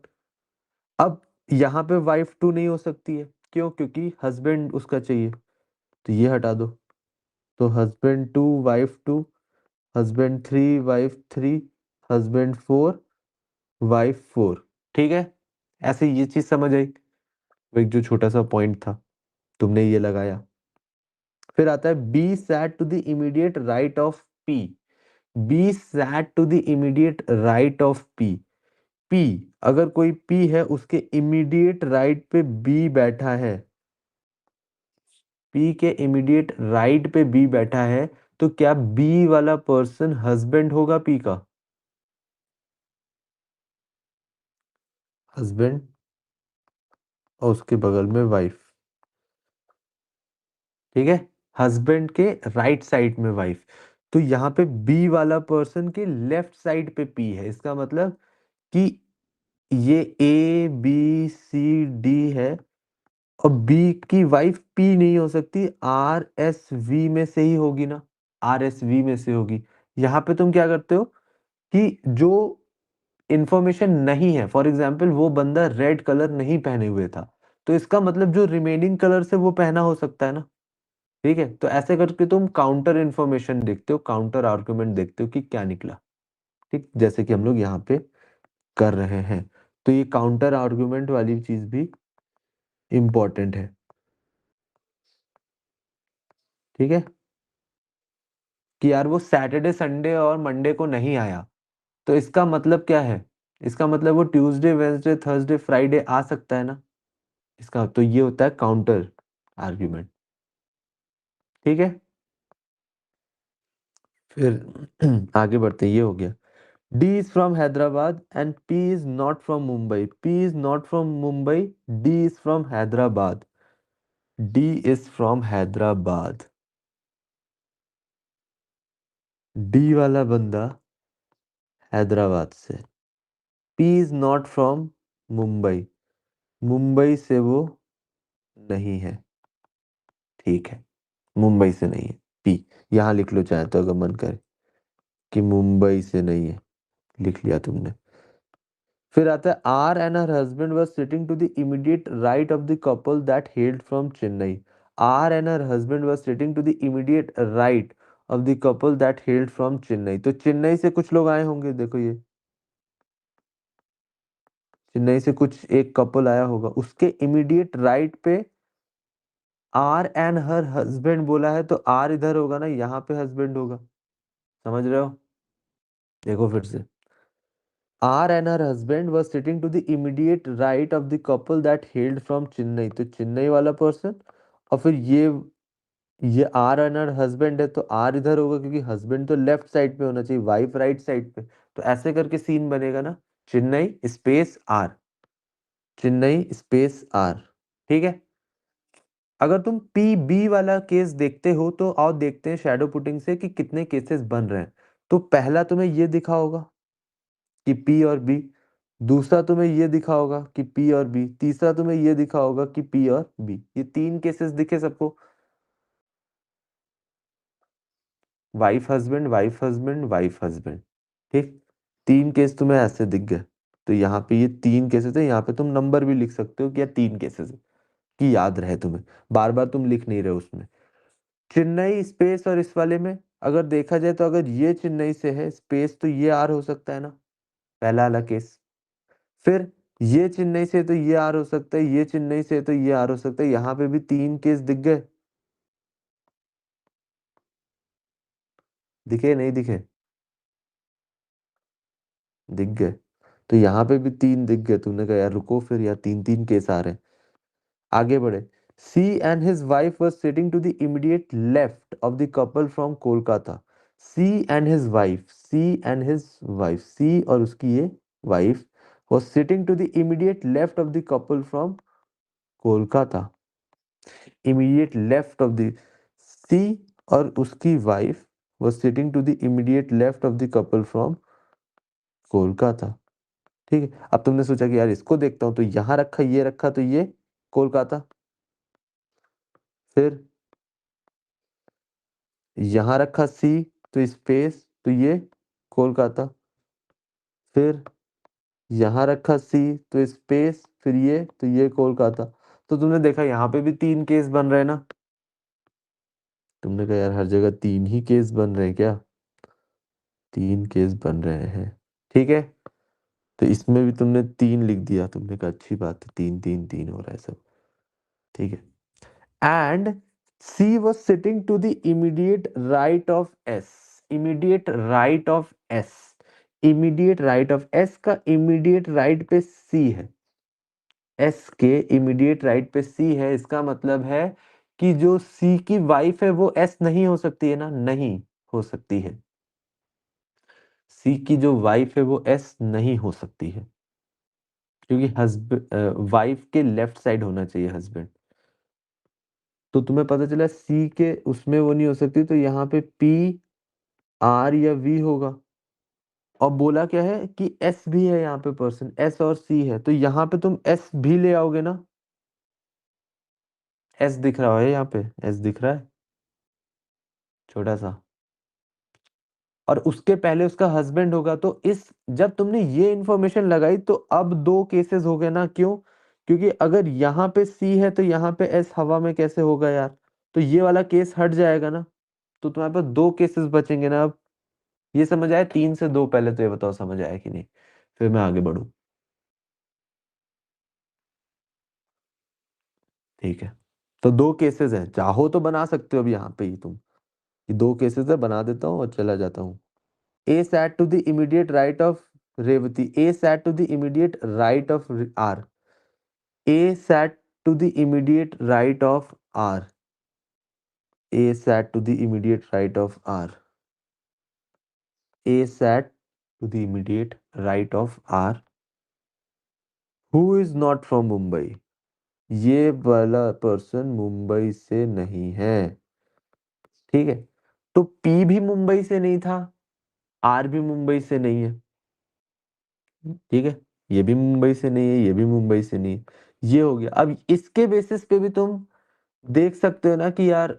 अब यहाँ पे वाइफ 2 नहीं हो सकती है, क्यों? क्योंकि हस्बैंड उसका चाहिए, तो ये हटा दो। तो husband 2 wife 2, husband 3 wife 3, husband 4 wife 4। ठीक है, ऐसे ये चीज समझ आई। वो एक जो छोटा सा पॉइंट था, तुमने ये लगाया। फिर आता है B sat to the immediate right of P. B sat to the immediate right of P. P, अगर कोई पी है उसके इमीडिएट राइट पे बी बैठा है, पी के इमीडिएट राइट पे बी बैठा है, तो क्या बी वाला पर्सन हस्बैंड होगा पी का? हस्बैंड और उसके बगल में वाइफ। ठीक है, हस्बैंड के राइट साइड में वाइफ। तो यहाँ पे बी वाला पर्सन के लेफ्ट साइड पे पी है, इसका मतलब कि ये A B C D है और बी की वाइफ पी नहीं हो सकती, RSV में से ही होगी ना, RSV में से होगी। यहाँ पे तुम क्या करते हो कि जो इंफॉर्मेशन नहीं है, फॉर एग्जाम्पल वो बंदा रेड कलर नहीं पहने हुए था, तो इसका मतलब जो रिमेनिंग कलर से वो पहना हो सकता है ना। ठीक है, तो ऐसे करके तुम काउंटर इंफॉर्मेशन देखते हो, काउंटर आर्गुमेंट देखते हो कि क्या निकला। ठीक, जैसे कि हम लोग यहाँ पे कर रहे हैं। तो ये काउंटर आर्गुमेंट वाली चीज भी इंपॉर्टेंट है। ठीक है, कि यार वो सैटरडे संडे और मंडे को नहीं आया, तो इसका मतलब क्या है? इसका मतलब वो ट्यूसडे वेंसडे थर्सडे फ्राइडे आ सकता है ना। इसका तो ये होता है काउंटर आर्ग्यूमेंट। ठीक है, फिर आगे बढ़ते हैं। ये हो गया, D is from Hyderabad and P is not from Mumbai. P is not from Mumbai, D is from Hyderabad. D is from Hyderabad. D वाला बंदा हैदराबाद से। P is not from Mumbai, Mumbai से वो नहीं है। ठीक है, मुंबई से नहीं है पी। यहाँ लिख लो चाहे तो, अगर मन करे कि मुंबई से नहीं है, लिख लिया तुमने। फिर आता है R and her husband was sitting to the immediate right of the couple that held from Chennai. R and her husband was sitting to the immediate right of the couple that held from Chennai. तो चेन्नई से कुछ लोग आए होंगे, देखो ये चेन्नई से कुछ एक कपल आया होगा, उसके इमीडिएट राइट पे आर एंड हर हस्बैंड बोला है, तो आर इधर होगा ना, यहाँ पे हस्बैंड होगा। समझ रहे हो? देखो फिर से, R and her husband was sitting to the immediate right of the couple that hailed from Chennai. तो चेन्नई वाला पर्सन, और फिर ये R and her husband है, तो R इधर होगा क्योंकि हस्बैंड तो लेफ्ट साइड पे होना चाहिए, वाइफ राइट साइड पे। तो ऐसे करके सीन बनेगा ना, Chennai space R, Chennai space R। ठीक है। अगर तुम पी बी वाला केस देखते हो तो आओ देखते हैं शैडो पुटिंग से कि कितने केसेस बन रहे हैं। तो पहला तुम्हें ये दिखा होगा कि पी और बी, दूसरा तुम्हें ये दिखा होगा कि पी और बी, तीसरा तुम्हें ये दिखा होगा कि पी और बी। ये तीन केसेस दिखे सबको, wife husband wife husband wife husband. ठीक, तीन केस तुम्हें ऐसे दिख गए। तो यहाँ पे ये तीन केसेस है, यहाँ पे तुम नंबर भी लिख सकते हो कि ये तीन केसेस है, कि याद रहे तुम्हें, बार बार तुम लिख नहीं रहे हो उसमें। चेन्नई स्पेस, और इस वाले में अगर देखा जाए तो अगर ये चेन्नई से है स्पेस तो ये आर हो सकता है ना, पहला वाला केस। फिर ये चेन्नई से तो ये आर हो सकता है, ये चेन्नई से तो ये आर हो सकता है। यहाँ पे भी तीन केस दिख गए, दिखे नहीं दिखे? दिख गए। तो यहाँ पे भी तीन दिख गए, तूने कहा यार रुको फिर, यार तीन तीन केस आ रहे हैं। आगे बढ़े। C and his wife was sitting to the immediate left of the couple from Kolkata. C and his wife, C and his wife, C और उसकी ये wife was sitting to the immediate left of the couple from Kolkata. immediate left of the C और उसकी wife was sitting to the immediate left of the couple from Kolkata. ठीक है, अब तुमने सोचा कि यार इसको देखता हूं, तो यहां रखा, ये रखा, तो ये कोलकाता। फिर यहां रखा सी, तो स्पेस, तो ये कोलकाता। फिर यहां रखा सी, तो स्पेस, फिर ये, तो ये कोलकाता। तो तुमने देखा यहाँ पे भी तीन केस बन रहे हैं ना। तुमने कहा यार हर जगह तीन ही केस बन रहे हैं क्या? तीन केस बन रहे हैं। ठीक है, तो इसमें भी तुमने तीन लिख दिया, तुमने कहा अच्छी बात है, तीन तीन तीन हो रहा है सब। ठीक है। And C was sitting to the immediate right of S. Immediate right of S, immediate right of S का इमीडिएट राइट पे सी है। एस के इमीडिएट राइट पे सी है, इसका मतलब है कि जो सी की वाइफ है वो एस नहीं हो सकती है ना, नहीं हो सकती है। सी की जो वाइफ है वो एस नहीं हो सकती है, क्योंकि हस्बैंड वाइफ के लेफ्ट साइड होना चाहिए हस्बैंड। तो तुम्हें पता चला सी के उसमें वो नहीं हो सकती, तो यहाँ पे पी आर या वी होगा। और बोला क्या है कि एस भी है यहाँ पे पर्सन, एस और सी है, तो यहाँ पे तुम एस भी ले आओगे ना। एस दिख रहा है यहाँ पे, एस दिख रहा है छोटा सा, और उसके पहले उसका हस्बैंड होगा। तो इस जब तुमने ये इंफॉर्मेशन लगाई तो अब दो केसेस हो गए ना, क्यों? क्योंकि अगर यहाँ पे सी है तो यहाँ पे एस हवा में कैसे होगा यार, तो ये वाला केस हट जाएगा ना। तो तुम्हारे पास दो केसेस बचेंगे ना अब। ये समझ आया? तीन से दो, पहले तो ये बताओ समझ आया कि नहीं, फिर मैं आगे बढ़ू। ठीक है, तो दो केसेस हैं, चाहो तो बना सकते हो अब यहाँ पे ही तुम, ये दो केसेस है, बना देता हूँ और चला जाता हूँ। A sat to the immediate right of Revati. A sat to the immediate right of R. A sat to the immediate right of R. A sat to the immediate right of R. A sat to the immediate right of R. Who is not from Mumbai? ये वाला person Mumbai से नहीं है। ठीक है, तो P भी मुंबई से नहीं था, आर भी मुंबई से नहीं है। ठीक है, ये भी मुंबई से नहीं है, ये भी मुंबई से नहीं है। ये हो गया। अब इसके बेसिस पे भी तुम देख सकते हो ना कि यार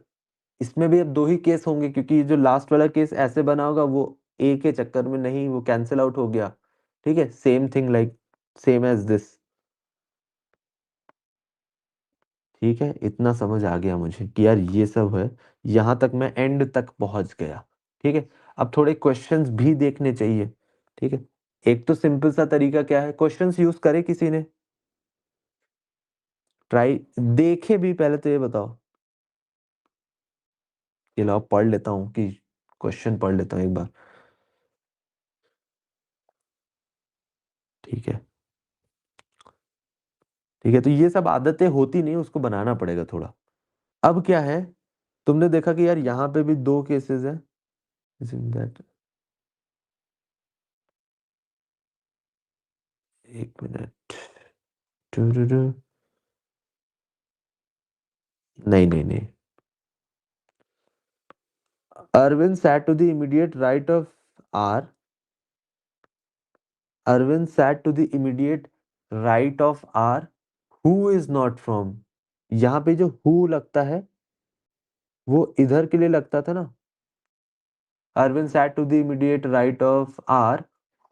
इसमें भी अब दो ही केस होंगे, क्योंकि जो लास्ट वाला केस ऐसे बना होगा वो ए के चक्कर में नहीं, वो कैंसिल आउट हो गया। ठीक है, same thing like same as this. ठीक है, इतना समझ आ गया मुझे कि यार ये सब है। यहां तक मैं एंड तक पहुंच गया। ठीक है, अब थोड़े क्वेश्चंस भी देखने चाहिए। ठीक है, एक तो सिंपल सा तरीका क्या है, क्वेश्चंस यूज करे किसी ने, ट्राई देखे भी, पहले तो ये बताओ। ये लो पढ़ लेता हूँ कि क्वेश्चन पढ़ लेता हूँ एक बार। ठीक है, ठीक है, तो ये सब आदतें होती नहीं, उसको बनाना पड़ेगा थोड़ा। अब क्या है, तुमने देखा कि यार यहाँ पे भी दो केसेस है। दैट, एक मिनट। टुरुरु। नहीं नहीं नहीं, Arvind sat to the immediate right of R, Arvind sat to the immediate right of R, who is not from। यहाँ पे जो who लगता है वो इधर के लिए लगता था ना, Arvind sat to the immediate right of R,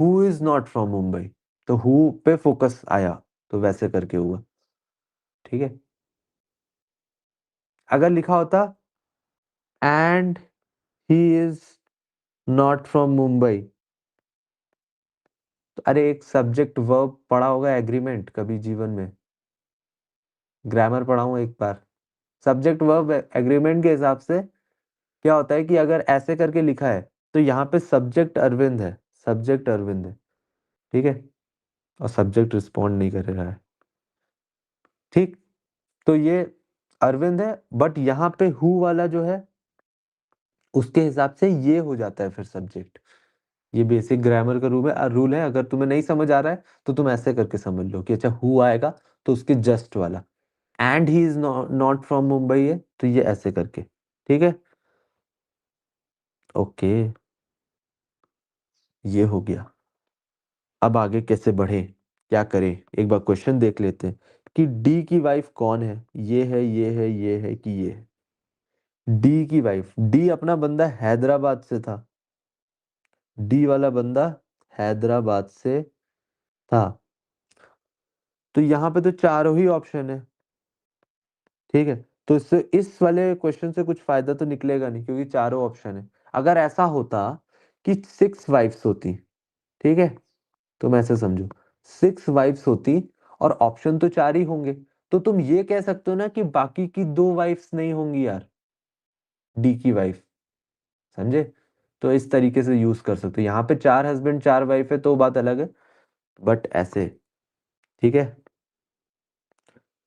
who is not from Mumbai. तो who पे फोकस आया, तो वैसे करके हुआ। ठीक है, अगर लिखा होता and he is not from Mumbai, तो अरे एक सब्जेक्ट वर्ब पढ़ा होगा एग्रीमेंट कभी जीवन में, ग्रामर पढ़ा हूं एक बार। सब्जेक्ट वर्ब एग्रीमेंट के हिसाब से क्या होता है कि अगर ऐसे करके लिखा है तो यहाँ पे सब्जेक्ट अरविंद है, सब्जेक्ट अरविंद है। ठीक है, और सब्जेक्ट रिस्पॉन्ड नहीं कर रहा है। ठीक, तो ये अरविंद है, बट यहाँ पे हु वाला जो है उसके हिसाब से ये हो जाता है फिर सब्जेक्ट। ये बेसिक ग्रामर का रूल है। अगर तुम्हें नहीं समझ आ रहा है तो तुम ऐसे करके समझ लो कि अच्छा हु आएगा तो उसके जस्ट वाला, and he is not from Mumbai है तो ये ऐसे करके। ठीक है, ओके, ये हो गया। अब आगे कैसे बढ़े, क्या करें, एक बार क्वेश्चन देख लेते हैं कि डी की वाइफ कौन है। ये है, ये है, ये है कि ये है। डी की वाइफ, डी अपना बंदा हैदराबाद से था, डी वाला बंदा हैदराबाद से था। तो यहाँ पे तो चारों ही ऑप्शन है। ठीक है, तो इससे इस वाले क्वेश्चन से कुछ फायदा तो निकलेगा नहीं, क्योंकि चारों ऑप्शन है। अगर ऐसा होता कि 6 वाइफ्स होती, ठीक है, तुम ऐसे समझो 6 वाइफ्स होती और ऑप्शन तो चार ही होंगे, तो तुम ये कह सकते हो ना कि बाकी की 2 वाइफ्स नहीं होंगी यार, डी की वाइफ। समझे, तो इस तरीके से यूज कर सकते हो। यहाँ पे 4 हस्बैंड 4 वाइफ है तो बात अलग है, बट ऐसे। ठीक है,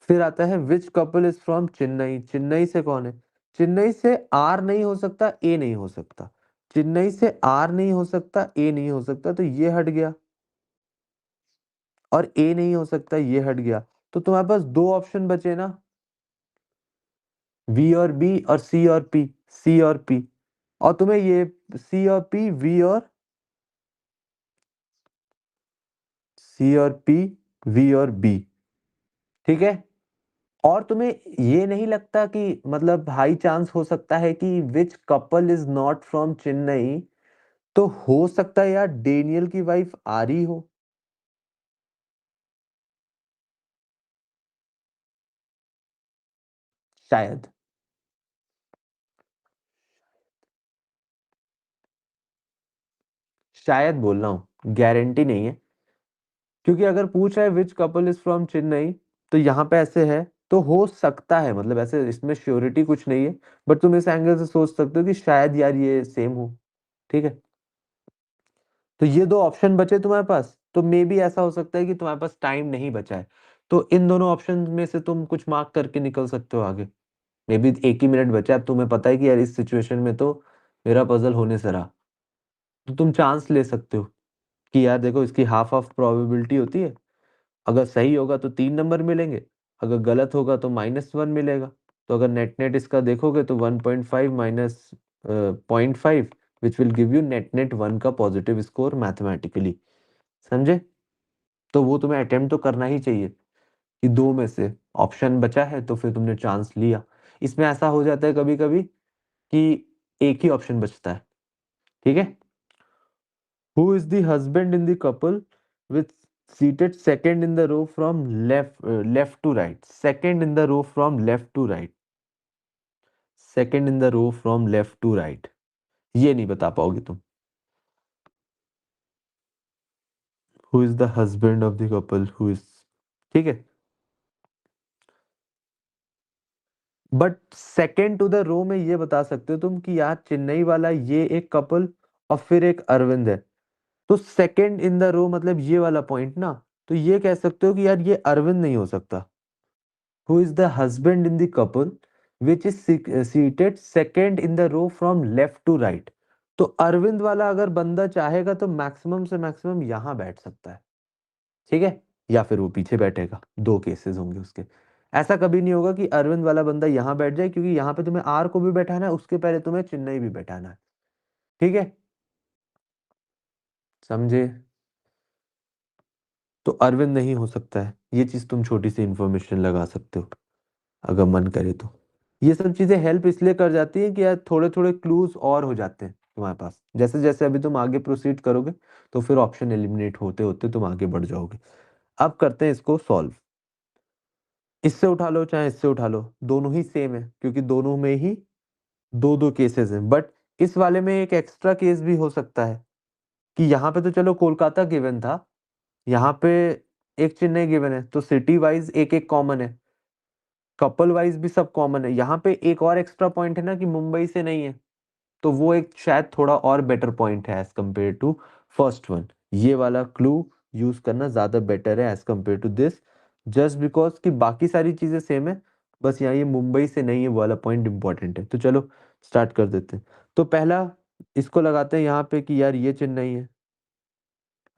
फिर आता है which couple is from Chennai. Chennai से कौन है, चेन्नई से आर नहीं हो सकता, ए नहीं हो सकता। चेन्नई से आर नहीं हो सकता, ए नहीं हो सकता, तो ये हट गया, और ए नहीं हो सकता, ये हट गया। तो तुम्हारे पास दो ऑप्शन बचे ना, वी और बी और सी और पी, सी और पी। और तुम्हें ये सी और पी, वी और सी और पी, वी और बी। ठीक है, और तुम्हें ये नहीं लगता कि मतलब हाई चांस हो सकता है कि which couple is not from Chennai, तो हो सकता है यार डेनियल की वाइफ आरी हो। शायद, शायद बोल रहा हूं, गारंटी नहीं है। क्योंकि अगर पूछ रहा है which couple is from Chennai, तो यहाँ पे ऐसे है, तो हो सकता है, मतलब ऐसे इसमें श्योरिटी कुछ नहीं है, बट तुम इस एंगल से सोच सकते हो कि शायद यार ये सेम हो। ठीक है, तो ये दो ऑप्शन बचे तुम्हारे पास, तो मे बी ऐसा हो सकता है कि तुम्हारे पास टाइम नहीं बचा है, तो इन दोनों ऑप्शन में से तुम कुछ मार्क करके निकल सकते हो आगे। मे बी एक ही मिनट बचा है, अब तुम्हें पता है कि यार इस सिचुएशन में तो मेरा पजल होने से रहा, तो तुम चांस ले सकते हो कि यार देखो इसकी हाफ ऑफ प्रोबेबिलिटी होती है, अगर सही होगा तो 3 नंबर मिलेंगे, अगर गलत होगा तो -1 मिलेगा। तो अगर नेट नेट इसका देखोगे तो 1.5 minus 0.5 which will give you net 1 का पॉजिटिव स्कोर मैथमेटिकली। समझे? तो वो तुम्हें अटेम्प्ट तो करना ही चाहिए कि दो में से ऑप्शन बचा है तो फिर तुमने चांस लिया। इसमें ऐसा हो जाता है कभी कभी कि एक ही ऑप्शन बचता है। ठीक है। Who is the husband in the couple with seated second in the row from left to right, second in the row from left to right, second in the row from left to right, ये नहीं बता पाओगे तुम। Who is the husband of the couple who is, ठीक है। But second to the row में ये बता सकते हो तुम कि यार चेन्नई वाला ये एक कपल और फिर एक अरविंद है, तो सेकेंड इन द रो मतलब ये वाला पॉइंट ना, तो ये कह सकते हो कि यार ये अरविंद नहीं हो सकता। Who is the husband in the couple which is seated second in the row from left to right, तो अरविंद वाला अगर बंदा चाहेगा तो मैक्सिमम से मैक्सिमम यहां बैठ सकता है। ठीक है। या फिर वो पीछे बैठेगा, दो केसेस होंगे उसके। ऐसा कभी नहीं होगा कि अरविंद वाला बंदा यहां बैठ जाए, क्योंकि यहां पे तुम्हें आर को भी बैठाना है, उसके पहले तुम्हें चेन्नई भी बैठाना है। ठीक है। समझे? तो अरविंद नहीं हो सकता है, ये चीज तुम छोटी सी इंफॉर्मेशन लगा सकते हो अगर मन करे तो। ये सब चीजें हेल्प इसलिए कर जाती है कि यार थोड़े थोड़े क्लूज और हो जाते हैं तुम्हारे पास। जैसे जैसे अभी तुम आगे प्रोसीड करोगे तो फिर ऑप्शन एलिमिनेट होते होते तुम आगे बढ़ जाओगे। अब करते हैं इसको सॉल्व। इससे उठा लो चाहे इससे उठा लो, दोनों ही सेम है क्योंकि दोनों में ही दो दो केसेस हैं। बट इस वाले में एक एक्स्ट्रा केस भी हो सकता है कि यहाँ पे तो चलो कोलकाता गिवन था, यहाँ पे एक चेन्नई गिवन है, तो सिटी वाइज एक एक कॉमन है, कपल वाइज भी सब कॉमन है। यहाँ पे एक और एक्स्ट्रा पॉइंट है ना कि मुंबई से नहीं है, तो वो एक शायद थोड़ा और बेटर पॉइंट है as compare to first one. ये वाला क्लू यूज करना ज्यादा बेटर है as compare to this, just because कि बाकी सारी चीजें सेम है, बस यहाँ ये मुंबई से नहीं है वो वाला पॉइंट इंपॉर्टेंट है। तो चलो स्टार्ट कर देते हैं। तो पहला इसको लगाते हैं यहाँ पे कि यार ये चेन्नई है।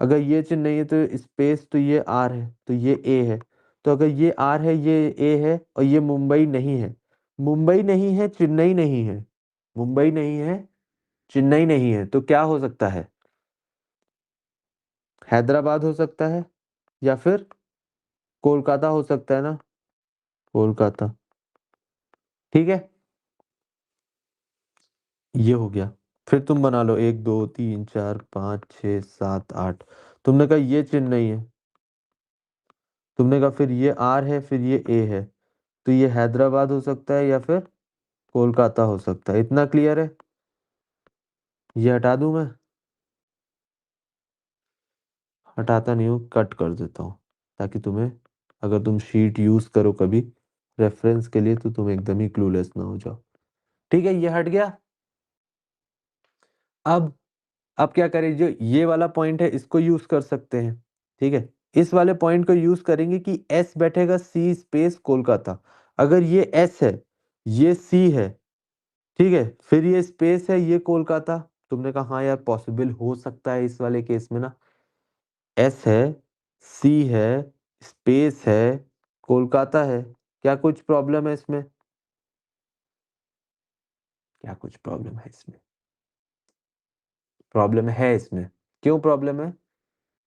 अगर ये चेन्नई है तो स्पेस तो ये आर है तो ये ए है। तो अगर ये आर है ये ए है और ये मुंबई नहीं है, मुंबई नहीं है चेन्नई नहीं है, मुंबई नहीं है चेन्नई नहीं है, तो क्या हो सकता है? हैदराबाद हो सकता है या फिर कोलकाता हो सकता है ना, कोलकाता। ठीक है। ये हो गया। फिर तुम बना लो 1 2 3 4 5 6 7 8। तुमने कहा ये चेन्नई है, तुमने कहा फिर ये आर है फिर ये ए है, तो ये हैदराबाद हो सकता है या फिर कोलकाता हो सकता है। इतना क्लियर है? ये हटा दूं मैं? हटाता नहीं हूँ, कट कर देता हूँ ताकि तुम्हें, अगर तुम शीट यूज करो कभी रेफरेंस के लिए तो तुम एकदम ही क्लूलेस ना हो जाओ। ठीक है, ये हट गया। अब अब क्या करें, जो ये वाला पॉइंट है इसको यूज कर सकते हैं। ठीक है। इस वाले पॉइंट को यूज करेंगे कि एस बैठेगा सी स्पेस कोलकाता। अगर ये एस है ये सी है, ठीक है, फिर ये स्पेस है ये कोलकाता। तुमने कहा हाँ यार पॉसिबल हो सकता है इस वाले केस में ना, एस है सी है स्पेस है कोलकाता है, क्या कुछ प्रॉब्लम है इसमें? क्या कुछ प्रॉब्लम है इसमें? प्रॉब्लम है इसमें। क्यों प्रॉब्लम है?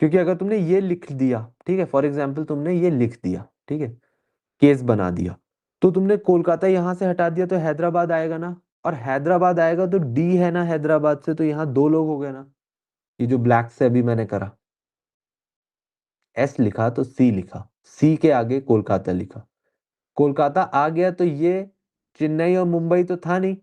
क्योंकि अगर तुमने ये लिख दिया, ठीक है, फॉर एग्जाम्पल तुमने ये लिख दिया, ठीक है, केस बना दिया, तो तुमने कोलकाता यहां से हटा दिया तो हैदराबाद आएगा ना, और हैदराबाद आएगा तो डी है ना हैदराबाद से, तो यहाँ दो लोग हो गए ना। ये जो ब्लैक से अभी मैंने करा, एस लिखा तो सी लिखा, सी के आगे कोलकाता लिखा, कोलकाता आ गया तो ये चेन्नई और मुंबई तो था नहीं,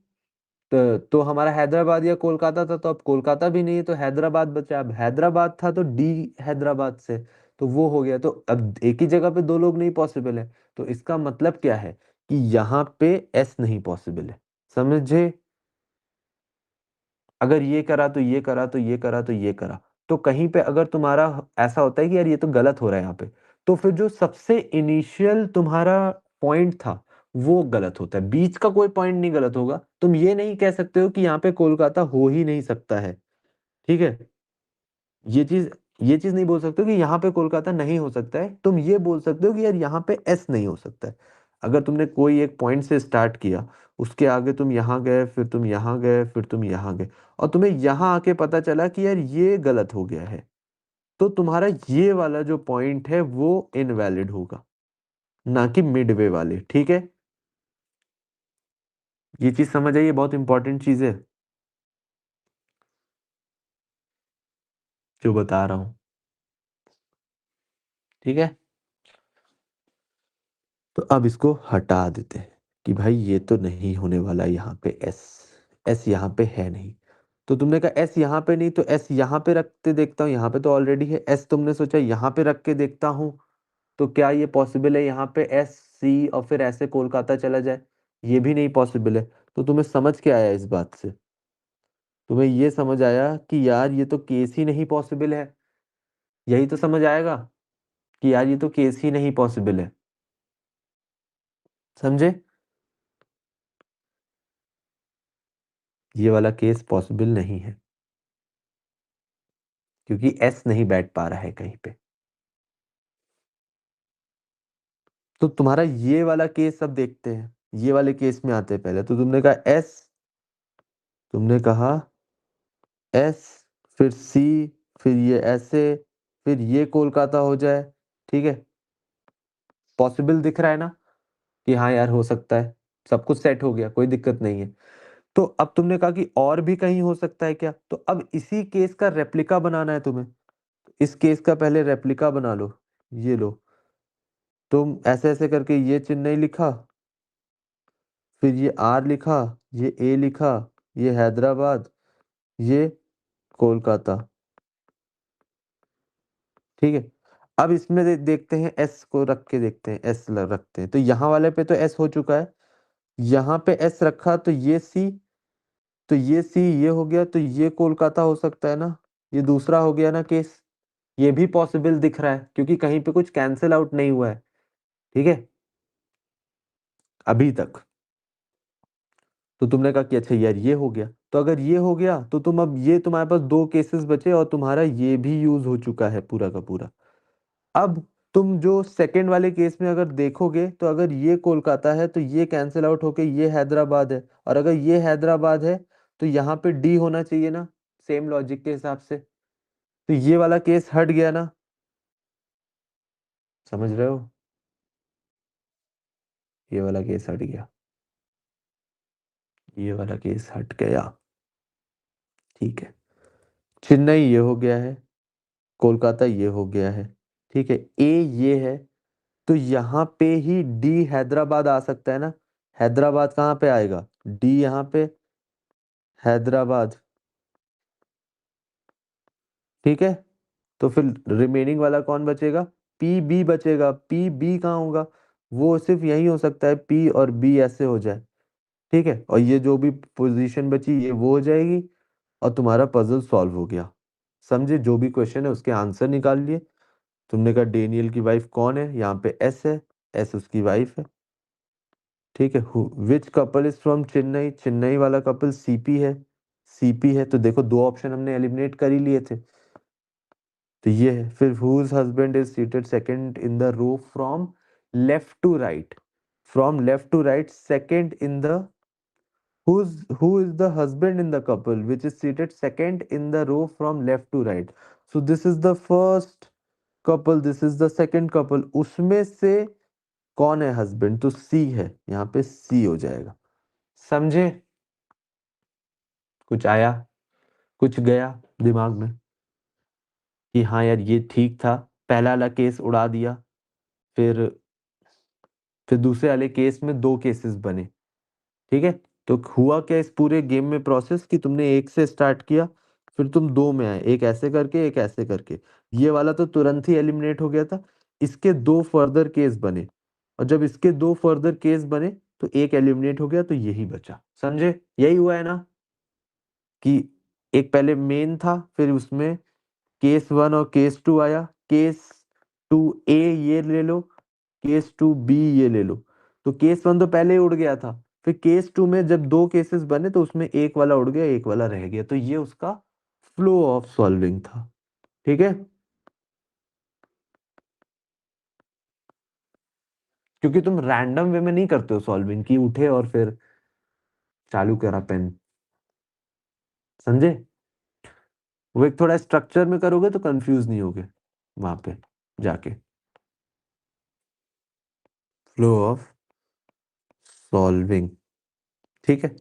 तो हमारा हैदराबाद या कोलकाता था, तो अब कोलकाता भी नहीं है तो हैदराबाद बचा। अब हैदराबाद था तो डी हैदराबाद से, तो वो हो गया। तो अब एक ही जगह पे दो लोग नहीं पॉसिबल है, तो इसका मतलब क्या है कि यहाँ पे एस नहीं पॉसिबल है। समझे? अगर ये करा तो ये करा तो ये करा तो ये करा, तो कहीं पे अगर तुम्हारा ऐसा होता है कि यार ये तो गलत हो रहा है यहाँ पे, तो फिर जो सबसे इनिशियल तुम्हारा पॉइंट था वो गलत होता है, बीच का कोई पॉइंट नहीं गलत होगा। तुम ये नहीं कह सकते हो कि यहाँ पे कोलकाता हो ही नहीं सकता है। ठीक है। ये चीज ये चीज नहीं बोल सकते हो कि यहाँ पे कोलकाता नहीं हो सकता है, तुम ये बोल सकते हो कि यार यहाँ पे एस नहीं हो सकता है। अगर तुमने कोई एक पॉइंट से स्टार्ट किया, उसके आगे तुम यहाँ गए, फिर तुम यहाँ गए, फिर तुम यहाँ गए, और तुम्हें यहाँ आके पता चला कि यार ये गलत हो गया है, तो तुम्हारा ये वाला जो पॉइंट है वो इनवैलिड होगा, ना कि मिडवे वाले। ठीक है, ये चीज समझ आइए, बहुत इंपॉर्टेंट चीज है जो बता रहा हूं। ठीक है, तो अब इसको हटा देते हैं कि भाई ये तो नहीं होने वाला यहाँ पे एस, एस यहाँ पे है नहीं। तो तुमने कहा एस यहाँ पे नहीं, तो एस यहाँ पे रखते देखता हूँ, यहाँ पे तो ऑलरेडी है एस, तुमने सोचा यहाँ पे रख के देखता हूँ, तो क्या ये पॉसिबल है यहाँ पे एस सी और फिर ऐसे कोलकाता चला जाए? ये भी नहीं पॉसिबल है। तो तुम्हें समझ के आया इस बात से, तुम्हें ये समझ आया कि यार ये तो केस ही नहीं पॉसिबल है, यही तो समझ आएगा कि यार ये तो केस ही नहीं पॉसिबल है। समझे? ये वाला केस पॉसिबल नहीं है क्योंकि एस नहीं बैठ पा रहा है कहीं पे। तो तुम्हारा ये वाला केस अब देखते हैं, ये वाले केस में आते हैं पहले। तो तुमने कहा एस, तुमने कहा एस, फिर सी, फिर ये ऐसे, फिर ये कोलकाता हो जाए। ठीक है, पॉसिबल दिख रहा है ना कि हाँ यार हो सकता है, सब कुछ सेट हो गया, कोई दिक्कत नहीं है। तो अब तुमने कहा कि और भी कहीं हो सकता है क्या, तो अब इसी केस का रेप्लिका बनाना है तुम्हें। इस केस का पहले रेप्लिका बना लो। ये लो, तुम ऐसे ऐसे करके ये चेन्नई लिखा, फिर ये आर लिखा, ये ए लिखा, ये हैदराबाद, ये कोलकाता। ठीक है, अब इसमें देखते हैं एस को रख के देखते हैं, एस रखते हैं। तो यहाँ वाले पे तो एस हो चुका है, यहाँ पे एस रखा तो ये सी, तो ये सी ये हो गया, तो ये कोलकाता हो सकता है ना, ये दूसरा हो गया ना केस। ये भी पॉसिबल दिख रहा है क्योंकि कहीं पे कुछ कैंसिल आउट नहीं हुआ है। ठीक है, अभी तक। तो तुमने कहा कि अच्छा यार ये हो गया, तो अगर ये हो गया तो तुम अब ये तुम्हारे पास दो केसेस बचे और तुम्हारा ये भी यूज हो चुका है पूरा का पूरा। अब तुम जो सेकंड वाले केस में अगर देखोगे, तो अगर ये कोलकाता है तो ये कैंसिल आउट होके ये हैदराबाद है, और अगर ये हैदराबाद है तो यहाँ पे डी होना चाहिए ना, सेम लॉजिक के हिसाब से। तो ये वाला केस हट गया ना, समझ रहे हो? ये वाला केस हट गया, ये वाला केस हट गया। ठीक है, चेन्नई ये हो गया है, कोलकाता ये हो गया है। ठीक है, ए ये है, तो यहाँ पे ही डी हैदराबाद आ सकता है ना। हैदराबाद कहाँ पे आएगा? डी यहाँ पे, हैदराबाद। ठीक है, तो फिर रिमेनिंग वाला कौन बचेगा? पी बी बचेगा। पी बी कहाँ होगा? वो सिर्फ यही हो सकता है, पी और बी ऐसे हो जाए। ठीक है, और ये जो भी पोजीशन बची ये वो हो जाएगी, और तुम्हारा पजल सॉल्व हो गया। समझे? जो भी क्वेश्चन है उसके आंसर निकाल लिए। तुमने कहा डेनियल की वाइफ कौन है, यहाँ पे एस है, एस उसकी वाइफ है। ठीक है, which couple is from Chennai, Chennai वाला कपल सीपी है, सीपी है, तो देखो दो ऑप्शन हमने एलिमिनेट कर ही लिए थे। तो ये है, फिर whose husband is seated second in the row from left to right, from left to right second in the, who is the husband in the couple which is seated second in the row from left to right. So this is the first couple, this is the second couple, उसमें से कौन है husband? तो सी है, यहाँ पे सी हो जाएगा। समझे? कुछ आया, कुछ गया दिमाग में कि हाँ यार ये ठीक था, पहला वाला केस उड़ा दिया, फिर दूसरे वाले केस में दो केसेस बने। ठीक है, तो हुआ क्या इस पूरे गेम में प्रोसेस कि तुमने एक से स्टार्ट किया, फिर तुम दो में आए, एक ऐसे करके एक ऐसे करके। ये वाला तो तुरंत ही एलिमिनेट हो गया था, इसके दो फर्दर केस बने, और जब इसके दो फर्दर केस बने तो एक एलिमिनेट हो गया, तो यही बचा। समझे? यही हुआ है ना कि एक पहले मेन था, फिर उसमें केस वन और केस टू आया, केस टू ए ये ले लो, केस टू बी ये ले लो। तो केस वन तो पहले ही उड़ गया था, फिर केस टू में जब दो केसेस बने तो उसमें एक वाला उड़ गया, एक वाला रह गया, तो ये उसका फ्लो ऑफ सॉल्विंग था। ठीक है, क्योंकि तुम रैंडम वे में नहीं करते हो सॉल्विंग की उठे और फिर चालू करा पेन। समझे? वो एक थोड़ा स्ट्रक्चर में करोगे तो कंफ्यूज नहीं होगे वहां पे जाके। Flow of solving. ठीक है।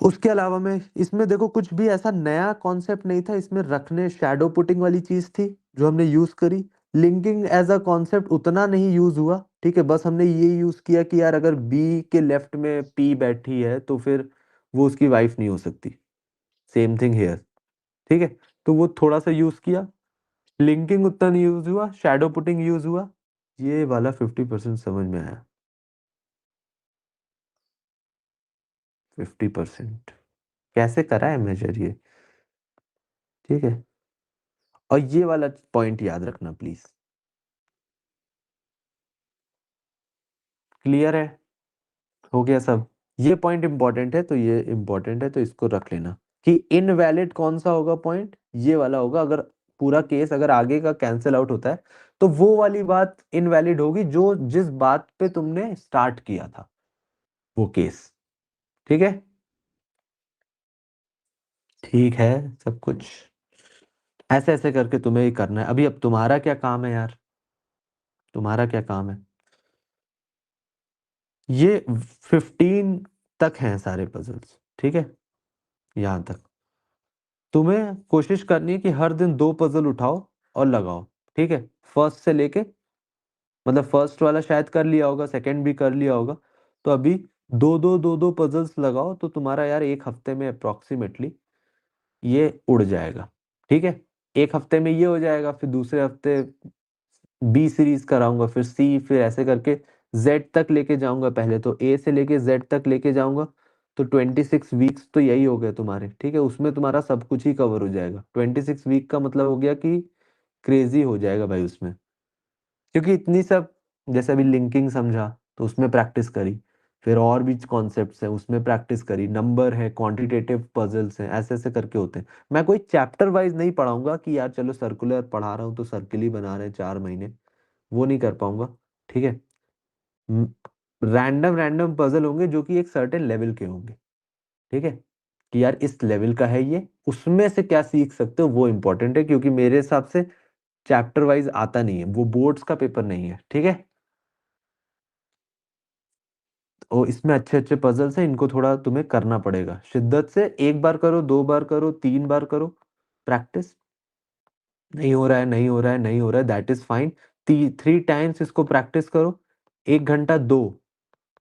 उसके अलावा में इसमें देखो कुछ भी ऐसा नया कॉन्सेप्ट नहीं था इसमें, रखने शैडो पुटिंग वाली चीज थी जो हमने यूज करी। लिंकिंग एज अ कॉन्सेप्ट उतना नहीं यूज हुआ, ठीक है। बस हमने ये यूज किया कि यार अगर बी के लेफ्ट में पी बैठी है तो फिर वो उसकी वाइफ नहीं हो सकती। Same thing here. ठीक है। तो वो थोड़ा सा यूज किया। लिंकिंग उतना नहीं यूज हुआ, शैडो पुटिंग यूज हुआ। ये वाला 50% समझ में आया। 50%। कैसे करा है मेजर ये? ठीक है। और ये वाला पॉइंट याद रखना प्लीज। क्लियर है? हो गया सब। ये पॉइंट इंपॉर्टेंट है तो ये इंपॉर्टेंट है तो इसको रख लेना कि इनवैलिड कौन सा होगा पॉइंट, ये वाला होगा। अगर पूरा केस अगर आगे का कैंसिल आउट होता है तो वो वाली बात इनवैलिड होगी जो जिस बात पे तुमने स्टार्ट किया था वो केस। ठीक है। ठीक है। सब कुछ ऐसे ऐसे करके तुम्हें ही करना है अभी। अब तुम्हारा क्या काम है यार? तुम्हारा क्या काम है? ये 15 तक हैं सारे पजल्स, ठीक है। यहाँ तक तुम्हें कोशिश करनी है कि हर दिन 2 पजल उठाओ और लगाओ। ठीक है। फर्स्ट से लेके, मतलब फर्स्ट वाला शायद कर लिया होगा, सेकंड भी कर लिया होगा। तो अभी दो दो पजल्स लगाओ तो तुम्हारा यार एक हफ्ते में अप्रोक्सीमेटली ये उड़ जाएगा। ठीक है। एक हफ्ते में ये हो जाएगा, फिर दूसरे हफ्ते बी सीरीज कराऊंगा, फिर सी, फिर ऐसे करके जेड तक लेके जाऊंगा। पहले तो ए से लेके जेड तक लेके जाऊंगा। तो 26 वीक्स तो यही हो गए तुम्हारे। ठीक है। उसमें तुम्हारा सब कुछ ही कवर हो जाएगा। 26 वीक का मतलब हो गया कि क्रेजी हो जाएगा भाई उसमें। क्योंकि इतनी सब, जैसे अभी लिंकिंग समझा तो उसमें प्रैक्टिस करी। फिर और भी कॉन्सेप्ट्स हैं उसमें प्रैक्टिस करी, नंबर है, क्वांटिटेटिव पजल्स हैं, ऐसे ऐसे करके होते हैं। मैं कोई चैप्टर वाइज नहीं पढ़ाऊंगा कि यार चलो सर्कुलर पढ़ा रहा हूँ तो सर्किल ही बना रहे हैं 4 महीने। वो नहीं कर पाऊंगा। ठीक है। रैंडम रैंडम पजल होंगे जो कि एक सर्टेन लेवल के होंगे। ठीक है। कि यार इस लेवल का है ये, उसमें से क्या सीख सकते हो वो इंपॉर्टेंट है, क्योंकि मेरे हिसाब से चैप्टर वाइज आता नहीं है, वो बोर्ड्स का पेपर नहीं है। ठीक है। और इसमें अच्छे अच्छे पजल्स हैं, इनको थोड़ा तुम्हें करना पड़ेगा शिद्दत से। एक बार करो, 2 बार करो, 3 बार करो प्रैक्टिस। नहीं हो रहा है, नहीं हो रहा है, नहीं हो रहा है, दैट इज फाइन। 3 टाइम्स इसको प्रैक्टिस करो। 1 घंटा दो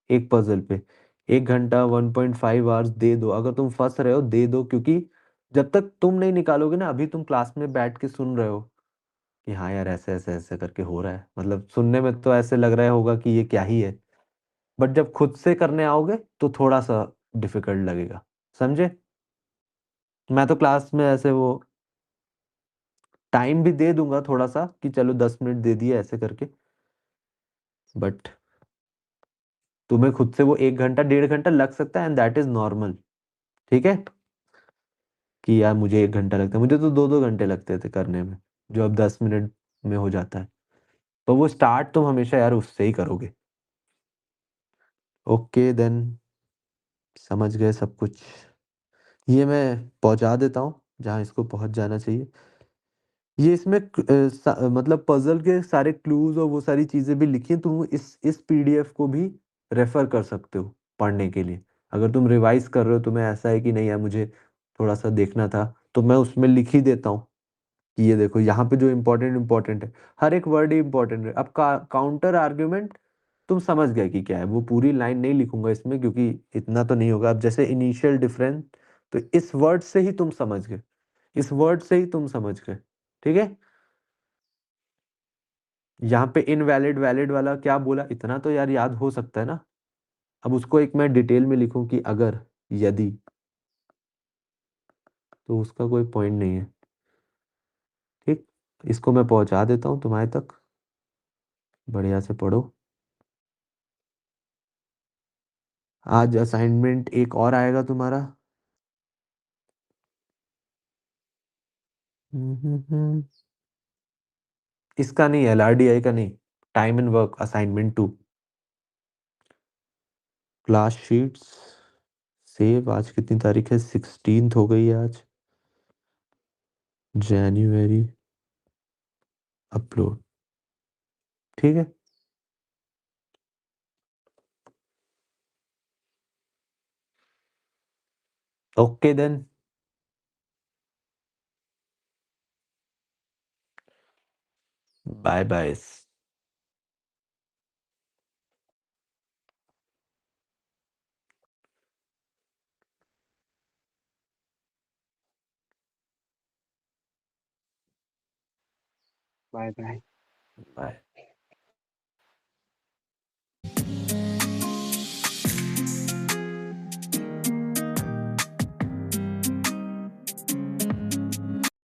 एक पजल पे। 1 घंटा 1.5 आवर्स दे दो। अगर तुम फंस रहे हो दे दो, क्योंकि जब तक तुम नहीं निकालोगे ना, अभी तुम क्लास में बैठ के सुन रहे हो कि हाँ यार ऐसे ऐसे ऐसे करके हो रहा है, मतलब सुनने में तो ऐसे लग रहा होगा कि ये क्या ही है। बट जब खुद से करने आओगे तो थोड़ा सा डिफिकल्ट लगेगा। समझे? मैं तो क्लास में ऐसे वो टाइम भी दे दूंगा थोड़ा सा कि चलो 10 मिनट दे दिए ऐसे करके। बट तुम्हें खुद से वो 1 घंटा 1.5 घंटा लग सकता है, एंड दैट इज नॉर्मल। ठीक है। कि यार मुझे 1 घंटा लगता है, मुझे तो 2-2 घंटे लगते थे करने में, जो अब 10 मिनट में हो जाता है। तो वो स्टार्ट तुम हमेशा यार उससे ही करोगे। Okay then. समझ गए सब कुछ? ये मैं पहुंचा देता हूँ जहाँ इसको पहुंच जाना चाहिए। ये इसमें मतलब पजल के सारे क्लूज और वो सारी चीजें भी लिखी हैं। तुम इस पीडीएफ को भी रेफर कर सकते हो पढ़ने के लिए। अगर तुम रिवाइज कर रहे हो, तुम्हें ऐसा है कि नहीं यार मुझे थोड़ा सा देखना था, तो मैं उसमें लिख ही देता हूँ कि ये देखो यहाँ पे जो इम्पोर्टेंट इम्पोर्टेंट है, हर एक वर्ड ही इम्पोर्टेंट है। अब काउंटर आर्ग्यूमेंट तुम समझ गए कि क्या है, वो पूरी लाइन नहीं लिखूंगा इसमें क्योंकि इतना तो नहीं होगा। अब जैसे इनिशियल डिफरेंस, तो इस वर्ड से ही तुम समझ गए, इस वर्ड से ही तुम समझ गए। ठीक है। यहाँ पे इनवैलिड वैलिड वाला क्या बोला, इतना तो यार याद हो सकता है ना। अब उसको एक मैं डिटेल में लिखूं कि अगर, यदि, तो उसका कोई पॉइंट नहीं है। ठीक। इसको मैं पहुंचा देता हूँ तुम्हारे तक। बढ़िया से पढ़ो। आज असाइनमेंट एक और आएगा तुम्हारा। इसका नहीं, एलआरडीआई का नहीं। Time and work assignment 2 class sheets save. आज कितनी तारीख है? 16th हो गई है आज। जनवरी अपलोड। ठीक है। Okay then. Bye bye. Bye bye. Bye.